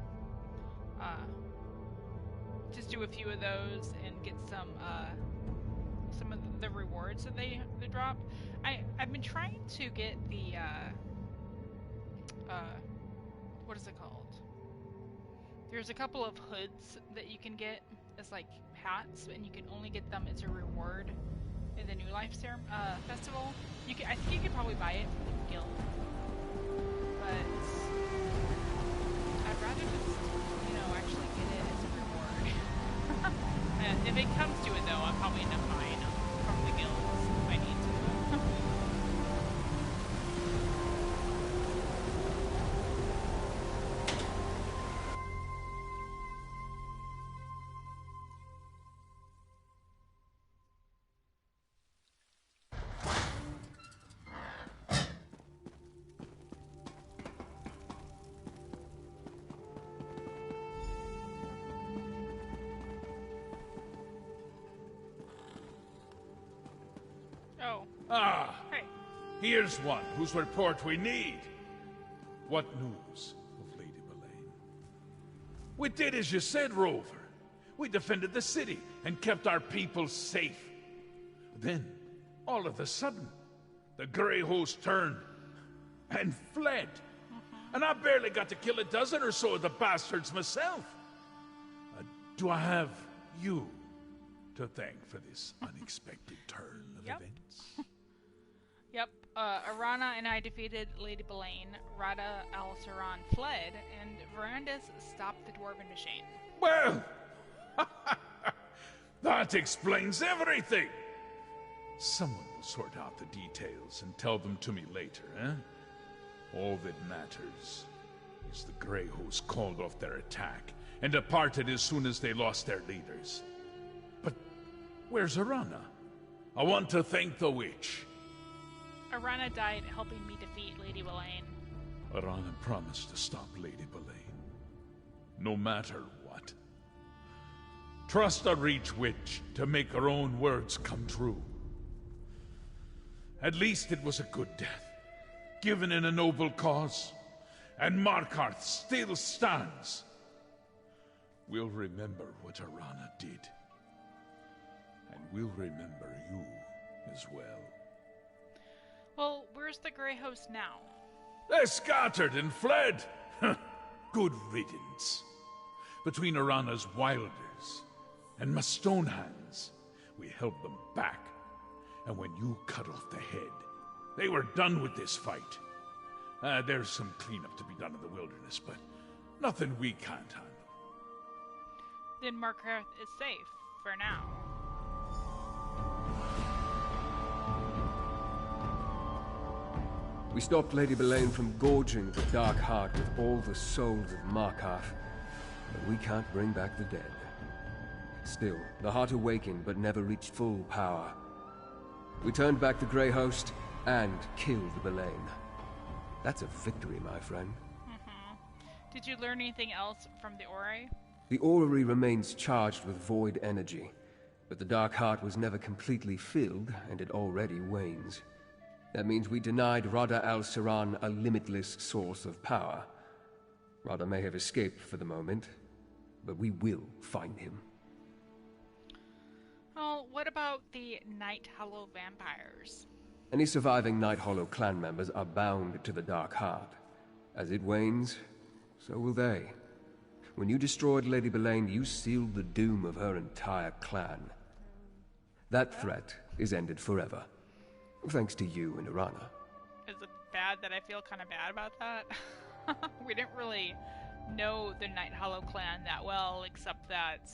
Just do a few of those and get some of the rewards that they drop. I've been trying to get the, what is it called? There's a couple of hoods that you can get as, like, hats, and you can only get them as a reward in the New Life Festival. I think you could probably buy it from the guild, but I'd rather just, actually get it as a reward. If it comes to it, though, I'll probably end up buying them from the guilds if I need to. Oh. Ah, Hey. here's one whose report we need. What news of Lady Belaine? We did as you said, Rover. We defended the city and kept our people safe. Then, all of a sudden, the Grey Host turned and fled. And I barely got to kill a dozen or so of the bastards myself. Do I have you to thank for this unexpected turn of Yep. events? Yep, Arana and I defeated Lady Belaine, Rada Al-Saran fled, and Verandis stopped the Dwarven machine. Well, that explains everything. Someone will sort out the details and tell them to me later, eh? All that matters is the Grey Host called off their attack and departed as soon as they lost their leaders. But where's Arana? I want to thank the witch. Arana died helping me defeat Lady Belaine. Arana promised to stop Lady Belaine, no matter what. Trust a Reach Witch to make her own words come true. At least it was a good death, given in a noble cause, and Markarth still stands. We'll remember what Arana did, and we'll remember you as well. Well, where's the Grey Host now? They scattered and fled. Good riddance. Between Arana's Wilders and my Stonehands, we held them back. And when you cut off the head, they were done with this fight. There's some cleanup to be done in the wilderness, but nothing we can't handle. Then Markarth is safe, for now. We stopped Lady Belaine from gorging the Dark Heart with all the souls of Markarth, but we can't bring back the dead. Still, the Heart awakened but never reached full power. We turned back the Grey Host and killed Belaine. That's a victory, my friend. Did you learn anything else from the Ore? The orrery remains charged with void energy, but the Dark Heart was never completely filled, and it already wanes. That means we denied Rada al-Saran a limitless source of power. Rada may have escaped for the moment, but we will find him. Well, what about the Night Hollow vampires? Any surviving Night Hollow clan members are bound to the Dark Heart. As it wanes, so will they. When you destroyed Lady Belain, you sealed the doom of her entire clan. That threat is ended forever. Thanks to you and Irana. Is it bad that I feel kind of bad about that? We didn't really know the Night Hollow clan that well, except that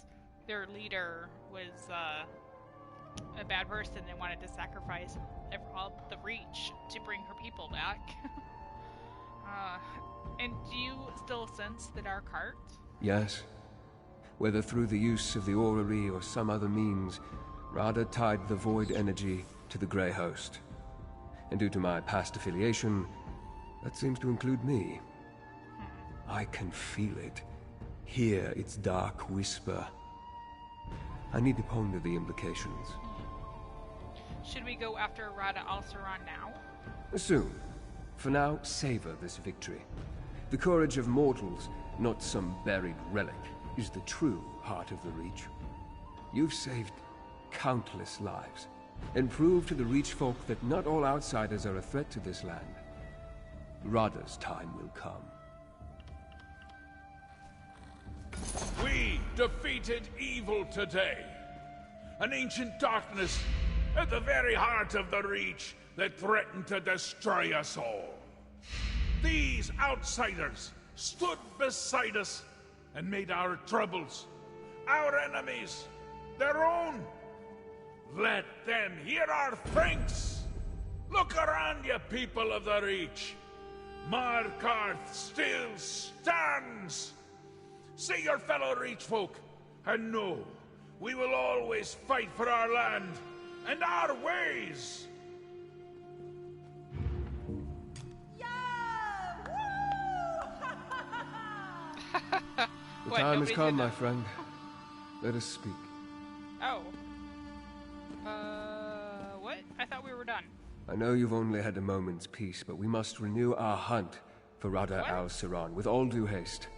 their leader was a bad person and wanted to sacrifice all the Reach to bring her people back. And do you still sense the Dark Heart? Yes. Whether through the use of the orrery or some other means, Rada tied the void energy to the Grey Host. And due to my past affiliation, that seems to include me. I can feel it. Hear its dark whisper. I need to ponder the implications. Should we go after Rada Al-Saran now? Soon. For now, savor this victory. The courage of mortals, not some buried relic, is the true heart of the Reach. You've saved countless lives, and proved to the Reach folk that not all outsiders are a threat to this land. Rada's time will come. We defeated evil today. An ancient darkness at the very heart of the Reach that threatened to destroy us all. These outsiders stood beside us and made our troubles, our enemies, their own. Let them hear our thanks. Look around you, people of the Reach. Markarth still stands. See your fellow Reach folk, and know we will always fight for our land and our ways. The time has come, my friend. Let us speak. Oh. What? I thought we were done. I know you've only had a moment's peace, but we must renew our hunt for Rada Al-Saran with all due haste.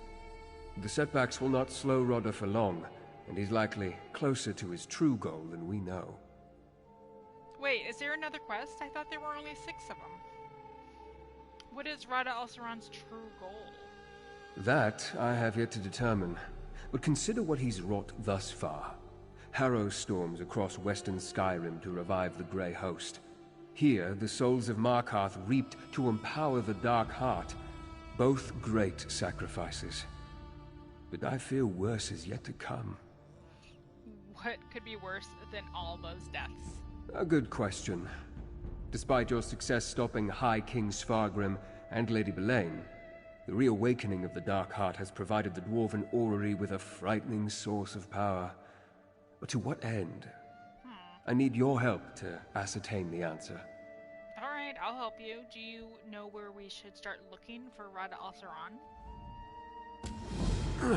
The setbacks will not slow Rada for long, and he's likely closer to his true goal than we know. Wait, is there another quest? I thought there were only 6 of them. What is Rada Al-Saran's true goal? That I have yet to determine, but consider what he's wrought thus far. Harrow storms across western Skyrim to revive the Grey Host. Here, the souls of Markarth reaped to empower the Dark Heart. Both great sacrifices. But I fear worse is yet to come. What could be worse than all those deaths? A good question. Despite your success stopping High King Svargrim and Lady Belain, the reawakening of the Dark Heart has provided the Dwarven Orrery with a frightening source of power. But to what end? I need your help to ascertain the answer. Alright, I'll help you. Do you know where we should start looking for Rada Al-Saran?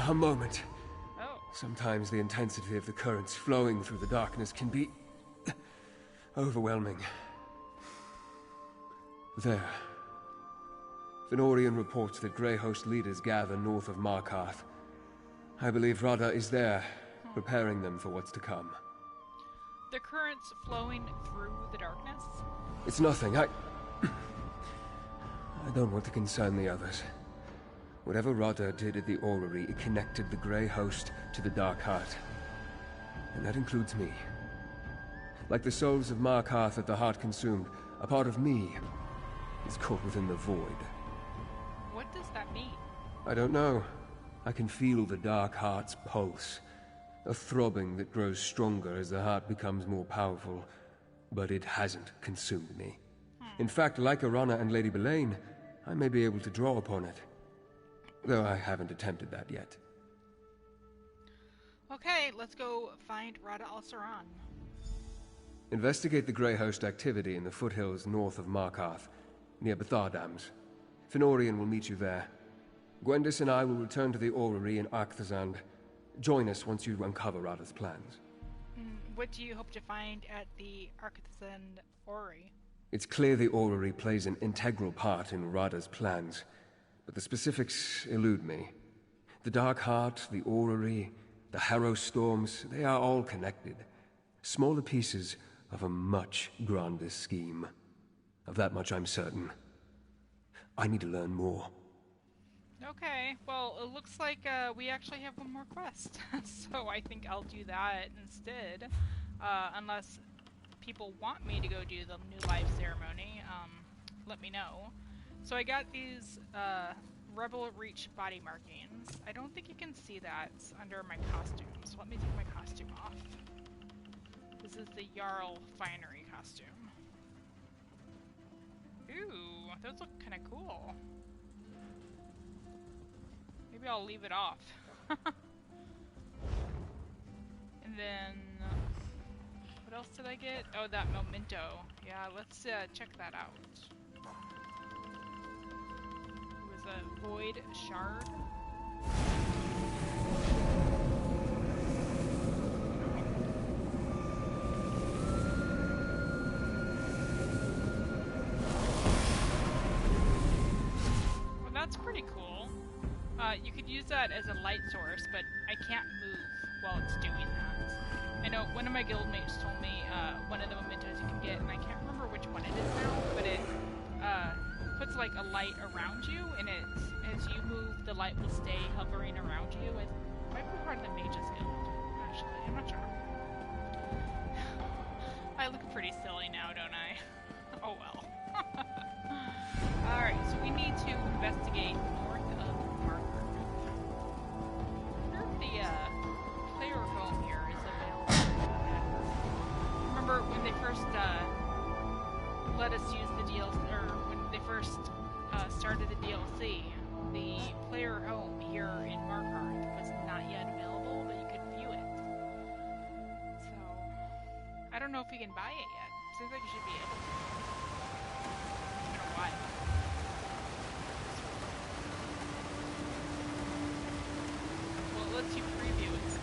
A moment. Oh. Sometimes the intensity of the currents flowing through the darkness can be overwhelming. There. Fenorian reports that Grey Host leaders gather north of Markarth. I believe Rada is there, preparing them for what's to come. The currents flowing through the darkness? It's nothing. I don't want to concern the others. Whatever Rada did at the orrery, it connected the Grey Host to the Dark Heart. And that includes me. Like the souls of Markarth at the Heart consumed, a part of me is caught within the void. What does that mean? I don't know. I can feel the Dark Heart's pulse. A throbbing that grows stronger as the heart becomes more powerful. But it hasn't consumed me. In fact, like Irana and Lady Belain, I may be able to draw upon it. Though I haven't attempted that yet. Okay, let's go find Rada Al-Saran. Investigate the Grey Host activity in the foothills north of Markarth, near Bethar Dams. Fenorian will meet you there. Gwendis and I will return to the orrery in Arcthazand. Join us once you uncover Rada's plans. What do you hope to find at the Arcthazand Orrery? It's clear the orrery plays an integral part in Rada's plans, but the specifics elude me. The Dark Heart, the orrery, the Harrow storms, they are all connected. Smaller pieces of a much grander scheme. Of that much I'm certain. I need to learn more. Okay, well, it looks like we actually have one more quest, so I think I'll do that instead, unless people want me to go do the new life ceremony. Let me know. So I got these Rebel Reach body markings. I don't think you can see that under my costume, so let me take my costume off. This is the Jarl Finery costume. Ooh, those look kind of cool. Maybe I'll leave it off. And then, what else did I get? Oh, that memento. Yeah, let's check that out. It was a void shard. Well, that's pretty cool. You could use that as a light source, but I can't move while it's doing that. I know one of my guildmates told me one of the mementos you can get, and I can't remember which one it is now, but it puts like a light around you, and as you move, the light will stay hovering around you. It might be part of the Mage's Guild, actually. I'm not sure. I look pretty silly now, don't I? Oh well. Alright, so we need to investigate north of Markarth. I wonder if the player home here is available. Remember when they first let us use the DLC, or when they first started the DLC, the player home here in Markarth was not yet available, but you could view it. So, I don't know if you can buy it yet. Seems like you should be able to. It's been a while. Well, it lets you preview it still.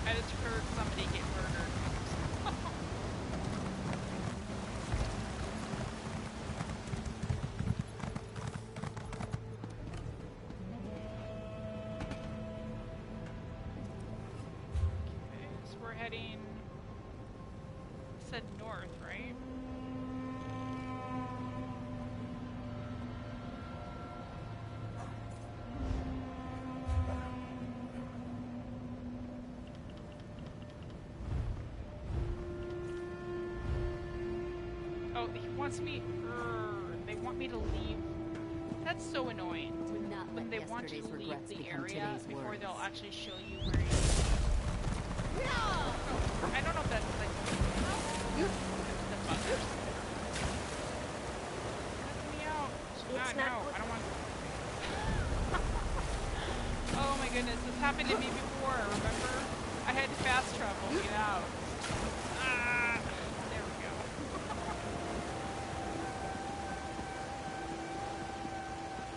I just heard somebody get murdered. Okay, so we're heading, said north, right? Oh, he wants me. They want me to leave. That's so annoying. Do not When let they want you yesterday's to leave regrets the become area today's before words. they'll actually show you where you are. Oh, I don't know if that's like the buggers. Let me out. It's No, not I don't want. Oh my goodness, this happened to me before. Remember? I had to fast travel to get out. Ah, there we go.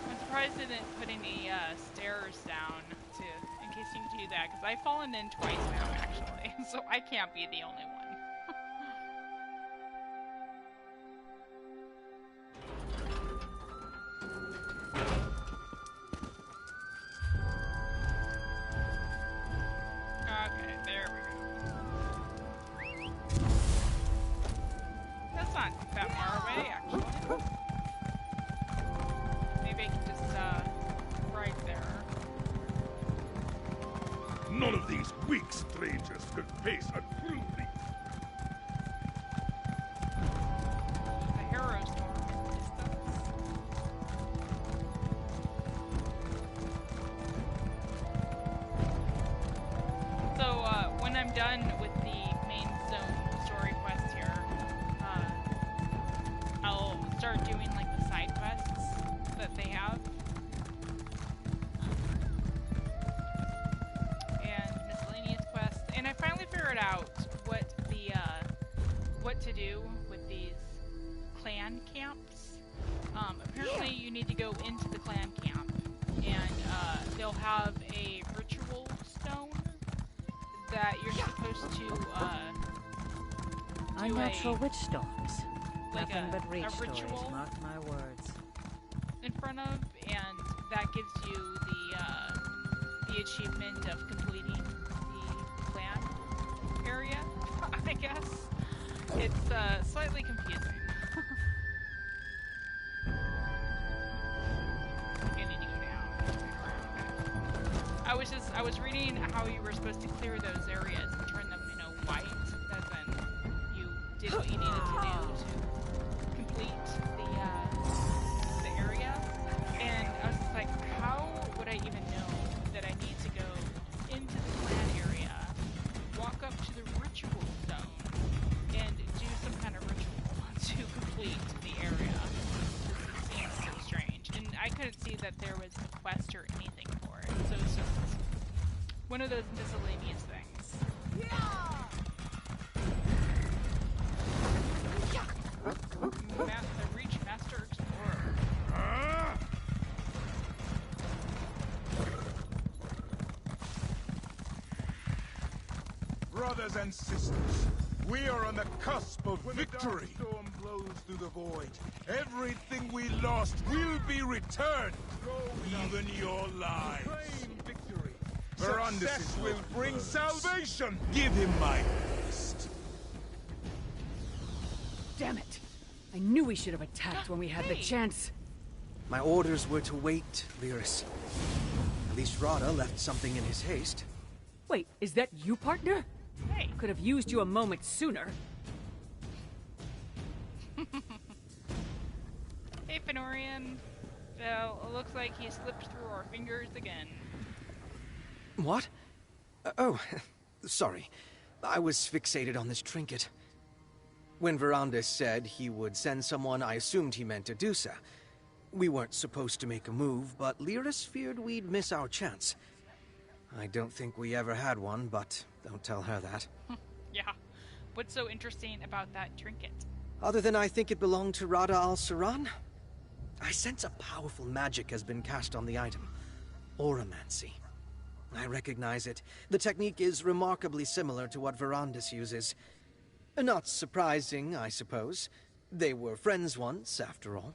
I'm surprised they didn't put any stairs down in case you do that, because I've fallen in twice now actually, so I can't be the only one. Okay, there we go. That's not that far away, actually. Maybe I can just, right there. None of these weak strangers could face a true leap. The hero storm in the distance. So, when I'm done with the main zone story quest here, I'll start doing, like, the side quests that they have. And miscellaneous quests. And I finally figured out what to do with these clan camps. Apparently you need to go into the clan camp, and they'll have a ritual stone that you're supposed to do Unnatural witch storms. like Nothing but reach a stories, ritual mark my words. in front of, and that gives you the achievement of completing the clan area, I guess. It's slightly confusing. I need to go down. I was reading how you were supposed to clear those areas and turn them, white, as in you did what you needed to do to complete the area. And I was just like, how would I even know that I need to go into the clan area, walk up to the ritual zone, and do some kind of ritual to complete the area? This seems so strange. And I couldn't see that there was a quest or anything for it. So it's just one of those miscellaneous things. The Reach Master Explorer. Brothers and sisters, we are on the cusp of victory. When the dark storm blows through the void, everything we lost will be returned. Even your lives. Victory. Success will bring salvation. Give him my best. Damn it! I knew we should have attacked when we had the chance. My orders were to wait, Lyris. At least Rada left something in his haste. Wait, is that you, partner? Hey. Could have used you a moment sooner. Hey, Fenorian. Well, it looks like he slipped through our fingers again. What? Oh, sorry. I was fixated on this trinket. When Verandis said he would send someone, I assumed he meant Adusa. We weren't supposed to make a move, but Lyris feared we'd miss our chance. I don't think we ever had one, but don't tell her that. Yeah. What's so interesting about that trinket? Other than I think it belonged to Rada al-Saran? I sense a powerful magic has been cast on the item. Auramancy. I recognize it. The technique is remarkably similar to what Verandis uses. Not surprising, I suppose. They were friends once, after all.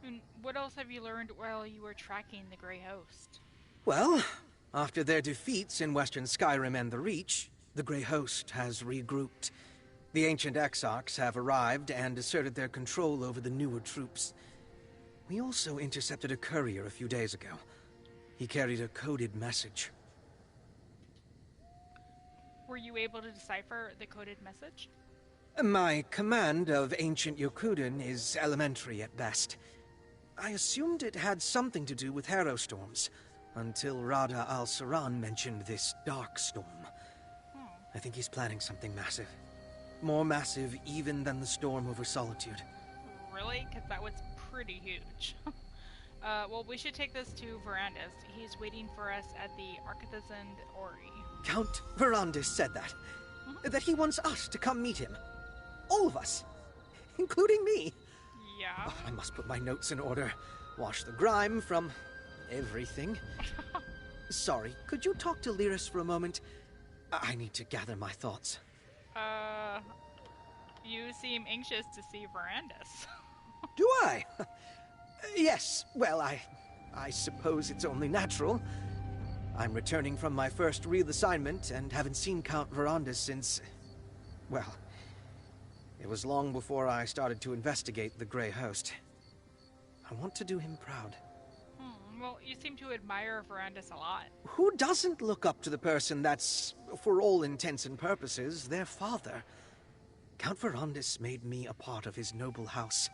And what else have you learned while you were tracking the Grey Host? Well, after their defeats in Western Skyrim and the Reach, the Grey Host has regrouped. The ancient Exarchs have arrived and asserted their control over the newer troops. We also intercepted a courier a few days ago. He carried a coded message. Were you able to decipher the coded message? My command of ancient Yokuden is elementary at best. I assumed it had something to do with harrow storms, until Rada al-Saran mentioned this dark storm. I think he's planning something massive. More massive even than the storm over Solitude. Really? Because that was pretty huge. Well, we should take this to Verandis. He's waiting for us at the Archithazand Ori. Count Verandis said that. That he wants us to come meet him. All of us. Including me. Yeah? Oh, I must put my notes in order. Wash the grime from everything. Sorry, could you talk to Lyris for a moment? I need to gather my thoughts. You seem anxious to see Verandis. Do I? Yes, well, I suppose it's only natural. I'm returning from my first real assignment and haven't seen Count Verandis since... well, it was long before I started to investigate the Grey Host. I want to do him proud. Well, you seem to admire Verandis a lot. Who doesn't look up to the person that's, for all intents and purposes, their father? Count Verandis made me a part of his noble house.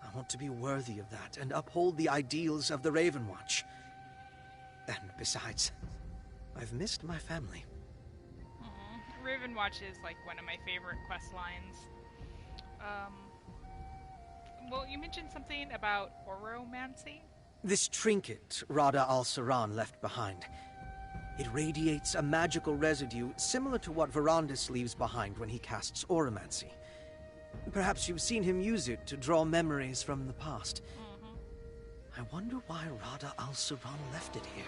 I want to be worthy of that and uphold the ideals of the Raven Watch. And besides, I've missed my family. Raven Watch is like one of my favorite quest lines. Well, you mentioned something about oromancy? This trinket Rada al-Saran left behind. It radiates a magical residue similar to what Verandis leaves behind when he casts oromancy. Perhaps you've seen him use it to draw memories from the past. I wonder why Rada al-Saran left it here.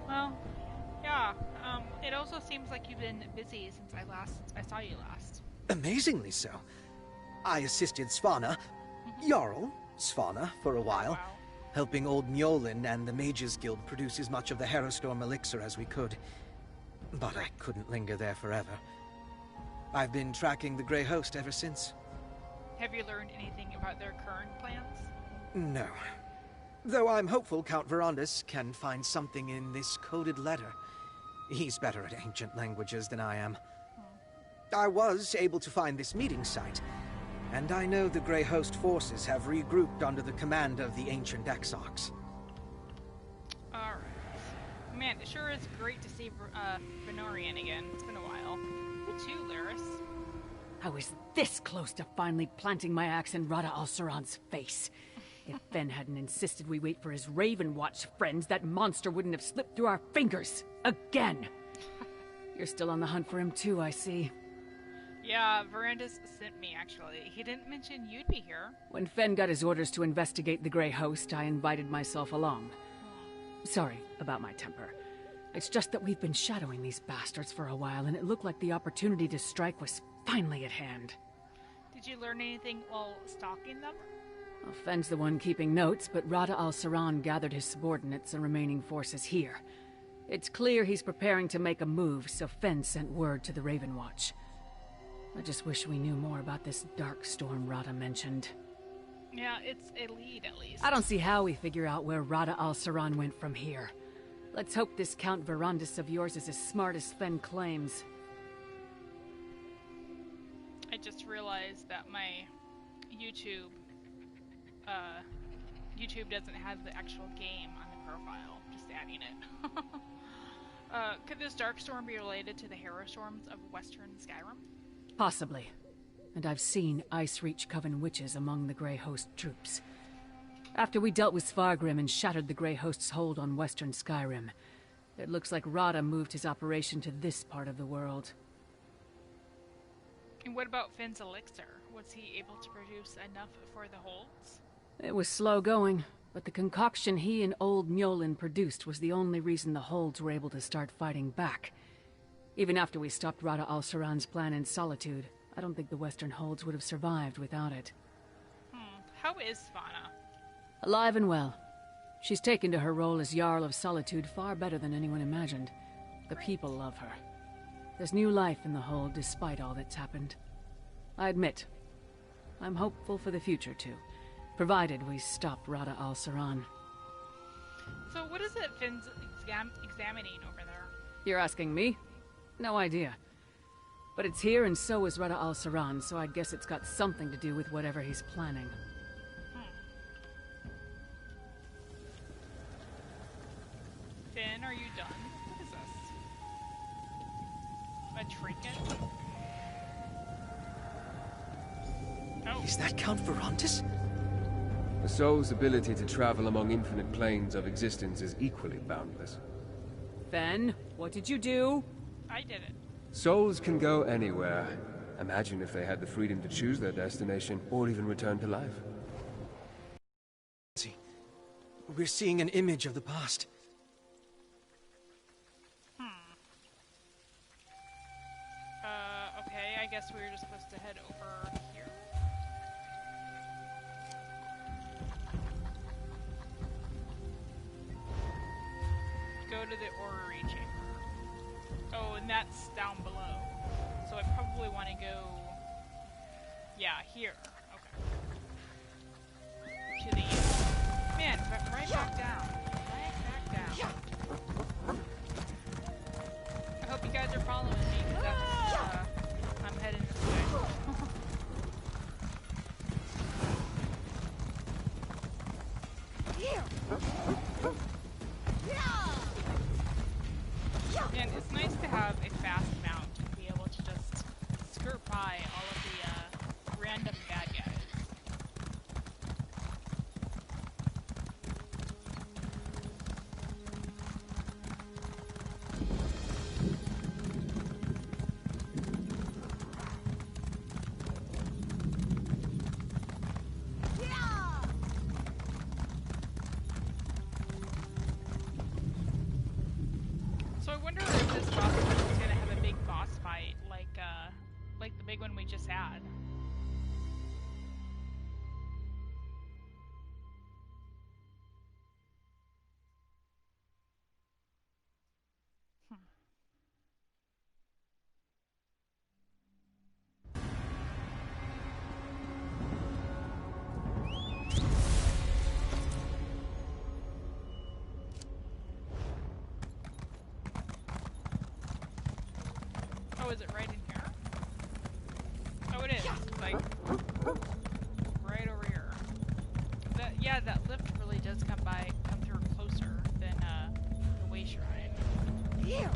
Well, yeah. It also seems like you've been busy since I saw you last. Amazingly so. I assisted Svanna, Jarl Svanna, for a while. Wow. helping old Mjolnir and the Mages Guild produce as much of the Herostorm elixir as we could. But I couldn't linger there forever. I've been tracking the Grey Host ever since. Have you learned anything about their current plans? No. Though I'm hopeful Count Verandis can find something in this coded letter. He's better at ancient languages than I am. I was able to find this meeting site, and I know the Grey Host forces have regrouped under the command of the ancient Exarchs. Alright. Man, it sure is great to see Venorian again. It's been a while. You too, Laris. I was this close to finally planting my axe in Rada al-Saran's face. If Fen hadn't insisted we wait for his Raven Watch friends, that monster wouldn't have slipped through our fingers. Again! You're still on the hunt for him too, I see. Yeah, Verandis sent me, actually. He didn't mention you'd be here. When Fen got his orders to investigate the Grey Host, I invited myself along. Sorry about my temper. It's just that we've been shadowing these bastards for a while, and it looked like the opportunity to strike was finally at hand. Did you learn anything while stalking them? Well, Fen's the one keeping notes, but Rada al-Saran gathered his subordinates and remaining forces here. It's clear he's preparing to make a move, so Fen sent word to the Raven Watch. I just wish we knew more about this dark storm Rada mentioned. Yeah, it's a lead, at least. I don't see how we figure out where Rada al-Saran went from here. Let's hope this Count Verandis of yours is as smart as Fen claims. I just realized that my YouTube doesn't have the actual game on the profile. Just adding it. Could this dark storm be related to the Herostorms of Western Skyrim? Possibly. And I've seen Ice Reach Coven witches among the Grey Host troops. After we dealt with Svargrim and shattered the Grey Host's hold on Western Skyrim, it looks like Rada moved his operation to this part of the world. And what about Finn's elixir? Was he able to produce enough for the holds? It was slow going, but the concoction he and old Mjolnir produced was the only reason the holds were able to start fighting back. Even after we stopped Rada al-Saran's plan in Solitude, I don't think the Western holds would have survived without it. How is Svana? Alive and well. She's taken to her role as Jarl of Solitude far better than anyone imagined. The people love her. There's new life in the hold despite all that's happened. I admit, I'm hopeful for the future too, provided we stop Rada al-Saran. So what is it Finn's examining over there? You're asking me? No idea. But it's here and so is Rada al-Saran, so I guess it's got something to do with whatever he's planning. Finn, are you done? What is this? A trinket? Oh. Is that Count Verandis? The soul's ability to travel among infinite planes of existence is equally boundless. Fen, what did you do? I did it. Souls can go anywhere. Imagine if they had the freedom to choose their destination, or even return to life. See, we're seeing an image of the past. Okay, I guess we were just supposed to head over here. Go to the orrery chamber. Oh, and that's down below. So I probably want to go... Yeah, here. Okay. To the east. Man, right back down. Right back down. I hope you guys are following me, because that's... I'm heading this way. Man, it's nice to have a fast mount and be able to just skirt by all of the random bad guys. So I wonder if this boss fight is gonna have a big boss fight like the big one we just had. Oh, is it right in here? Oh, it is. Like, right over here. Yeah, that lift really does come through closer than the way shrine. Here.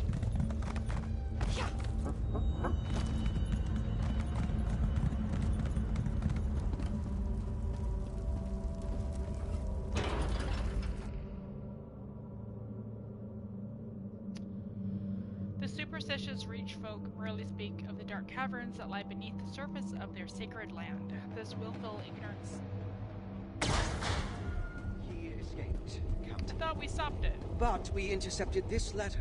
The superstitious reach folk rarely speak of the dark caverns that lie beneath the surface of their sacred land. This willful ignorance. He escaped, Count. I thought we stopped it. But we intercepted this letter.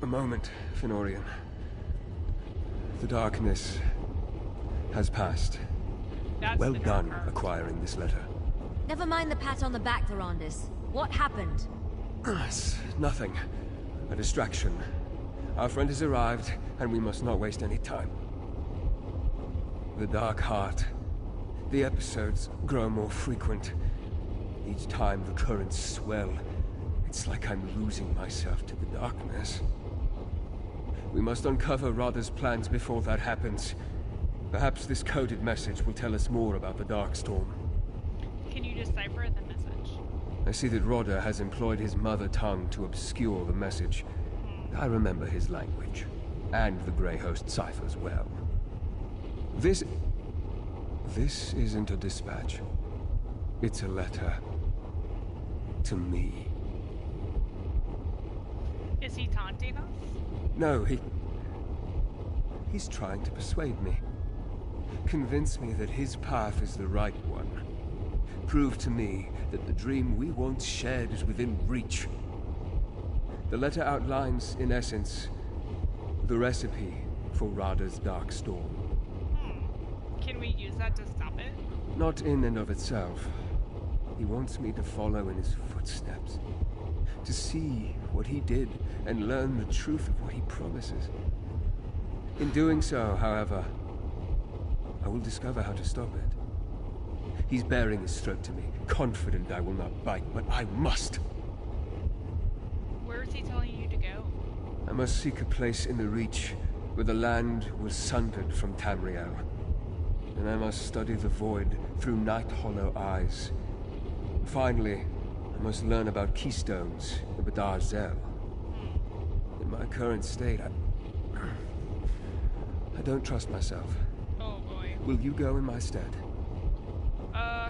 A moment, Fenorian. The darkness has passed. That's Well the done dark part. acquiring this letter. Never mind the pat on the back, Verandis. What happened? It's nothing. A distraction. Our friend has arrived, and we must not waste any time. The Dark Heart. The episodes grow more frequent. Each time the currents swell. It's like I'm losing myself to the darkness. We must uncover Radha's plans before that happens. Perhaps this coded message will tell us more about the Darkstorm. Can you decipher the message? I see that Rodda has employed his mother tongue to obscure the message. I remember his language, and the Grey Host ciphers well. This isn't a dispatch. It's a letter. To me. Is he taunting us? No, he's trying to persuade me. Convince me that his path is the right one. Prove to me that the dream we once shared is within reach. The letter outlines, in essence, the recipe for Radha's dark storm. Can we use that to stop it? Not in and of itself. He wants me to follow in his footsteps. To see what he did and learn the truth of what he promises. In doing so, however, I will discover how to stop it. He's baring his throat to me, confident I will not bite, but I must. Where is he telling you to go? I must seek a place in the Reach where the land was sundered from Tamriel. And I must study the void through Night Hollow eyes. Finally, I must learn about keystones in Badar Zel. In my current state, I don't trust myself. Oh boy. Will you go in my stead?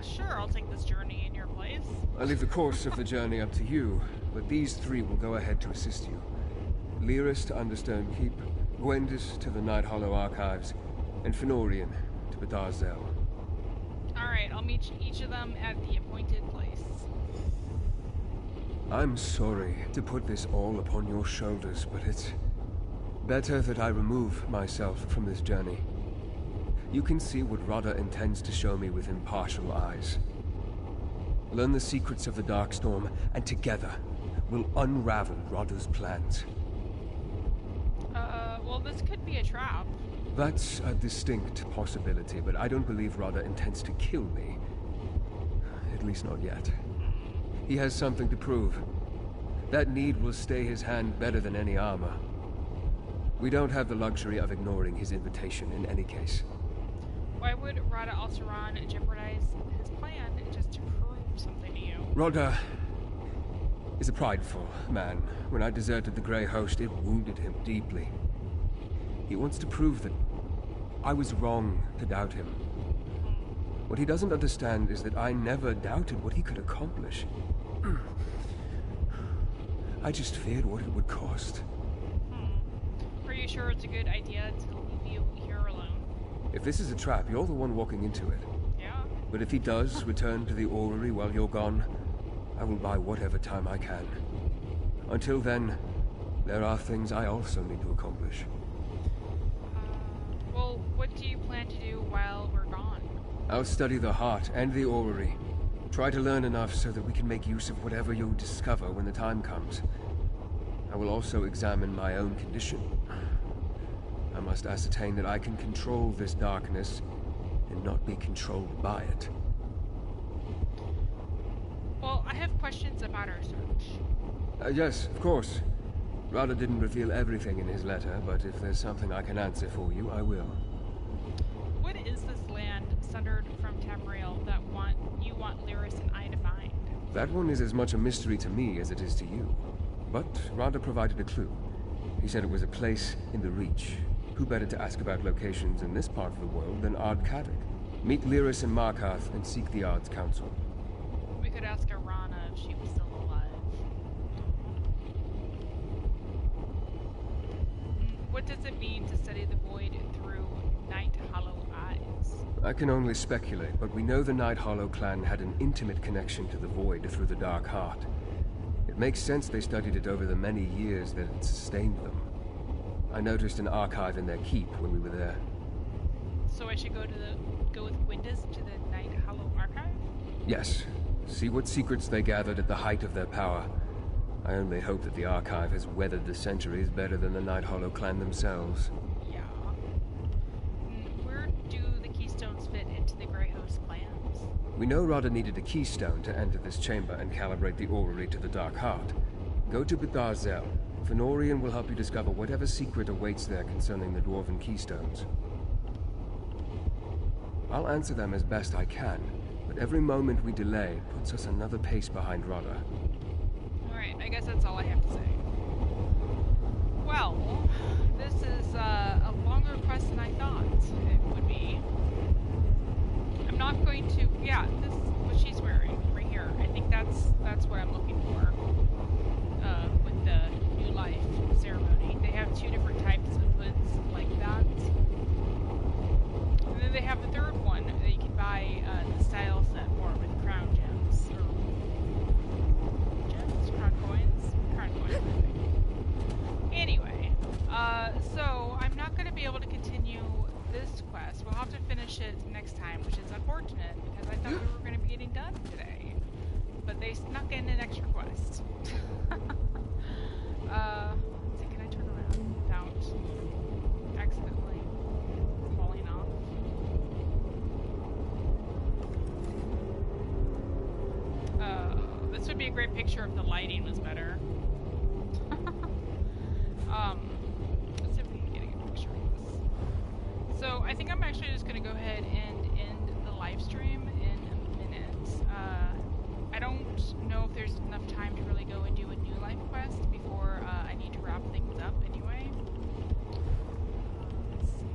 Sure, I'll take this journey in your place. I leave the course of the journey up to you, but these three will go ahead to assist you. Lyris to Understone Keep, Gwendis to the Night Hollow Archives, and Fenorian to Badar Zel. Alright, I'll meet each of them at the appointed place. I'm sorry to put this all upon your shoulders, but it's better that I remove myself from this journey. You can see what Radha intends to show me with impartial eyes. Learn the secrets of the Darkstorm, and together, we'll unravel Radha's plans. Well, this could be a trap. That's a distinct possibility, but I don't believe Radha intends to kill me. At least not yet. He has something to prove. That need will stay his hand better than any armor. We don't have the luxury of ignoring his invitation in any case. Why would Radha al-Saran jeopardize his plan just to prove something to you? Radha is a prideful man. When I deserted the Grey Host, it wounded him deeply. He wants to prove that I was wrong to doubt him. What he doesn't understand is that I never doubted what he could accomplish. I just feared what it would cost. Are you sure it's a good idea to leave you here alone? If this is a trap, you're the one walking into it. Yeah? But if he does return to the orrery while you're gone, I will buy whatever time I can. Until then, there are things I also need to accomplish. Well, what do you plan to do while we're gone? I'll study the heart and the orrery. Try to learn enough so that we can make use of whatever you discover when the time comes. I will also examine my own condition. I must ascertain that I can control this darkness and not be controlled by it. Well, I have questions about our search. Yes, of course. Rada didn't reveal everything in his letter, but if there's something I can answer for you, I will. What is this land sundered from Tamriel that you want Lyris and I to find? That one is as much a mystery to me as it is to you. But Rada provided a clue. He said it was a place in the Reach. Who better to ask about locations in this part of the world than Ard Kaddock? Meet Lyris and Markarth and seek the Ard's counsel. We could ask Arana if she was still alive. What does it mean to study the void through Night Hollow eyes? I can only speculate, but we know the Night Hollow clan had an intimate connection to the void through the Dark Heart. It makes sense they studied it over the many years that it sustained them. I noticed an archive in their keep when we were there. So I should go with Gwyndas to the Night Hollow archive? Yes. See what secrets they gathered at the height of their power. I only hope that the archive has weathered the centuries better than the Night Hollow clan themselves. Yeah. Where do the keystones fit into the Grey Host plans? We know Rada needed a keystone to enter this chamber and calibrate the orrery to the Dark Heart. Go to Bithar Zel. Fenorian will help you discover whatever secret awaits there concerning the Dwarven keystones. I'll answer them as best I can, but every moment we delay puts us another pace behind Rada. Alright, I guess that's all I have to say. Well, this is a longer quest than I thought it would be. I'm not going to... Yeah, this is what she's wearing right here. I think that's what I'm looking for with the New Life ceremony. They have two different types of hoods like that. And then they have the third one that you can buy the style set for with crown gems. Or gems? Crown coins? Crown coins, I think. Anyway, so I'm not going to be able to continue this quest. We'll have to finish it next time, which is unfortunate because I thought we were going to be getting done today. But they snuck in an extra quest. Let's see, can I turn around without accidentally falling off? This would be a great picture if the lighting was better. Let's see if we can get a good picture of this. So I think I'm actually just going to go ahead and end the live stream in a minute. I don't know if there's enough time to really go and do a New Life quest before I need to wrap things up anyway. Let's see.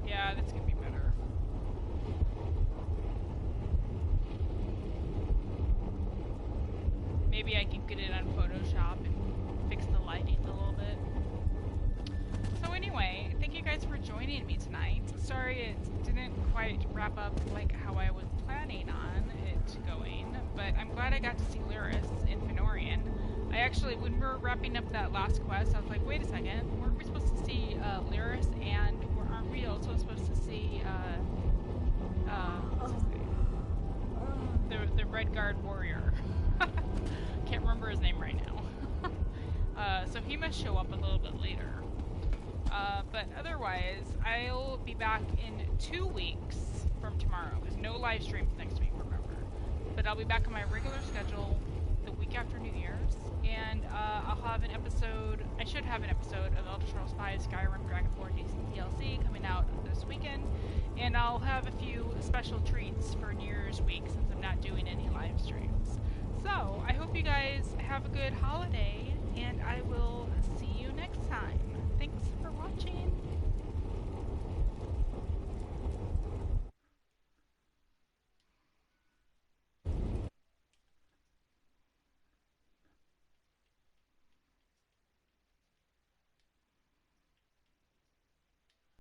Yeah, that's gonna be better. Maybe I can get it on Photoshop and fix the lighting a little bit. So anyway, thank you guys for joining me tonight. Sorry it didn't quite wrap up like how I was planning on it going, but I'm glad I got to see Lyris in Fenorian. I actually, when we were wrapping up that last quest, I was like, wait a second, weren't we supposed to see Lyris, and aren't we also supposed to see what's his name? The Red Guard warrior. Can't remember his name right now. So he must show up a little bit later. But otherwise, I'll be back in 2 weeks from tomorrow. There's no live streams next week, remember. But I'll be back on my regular schedule the week after New Year's. And I'll have an episode, I should have an episode of Elder Scrolls V Skyrim Dragonborn DLC coming out this weekend. And I'll have a few special treats for New Year's week since I'm not doing any live streams. So, I hope you guys have a good holiday, and I will see you next time. Thanks for watching.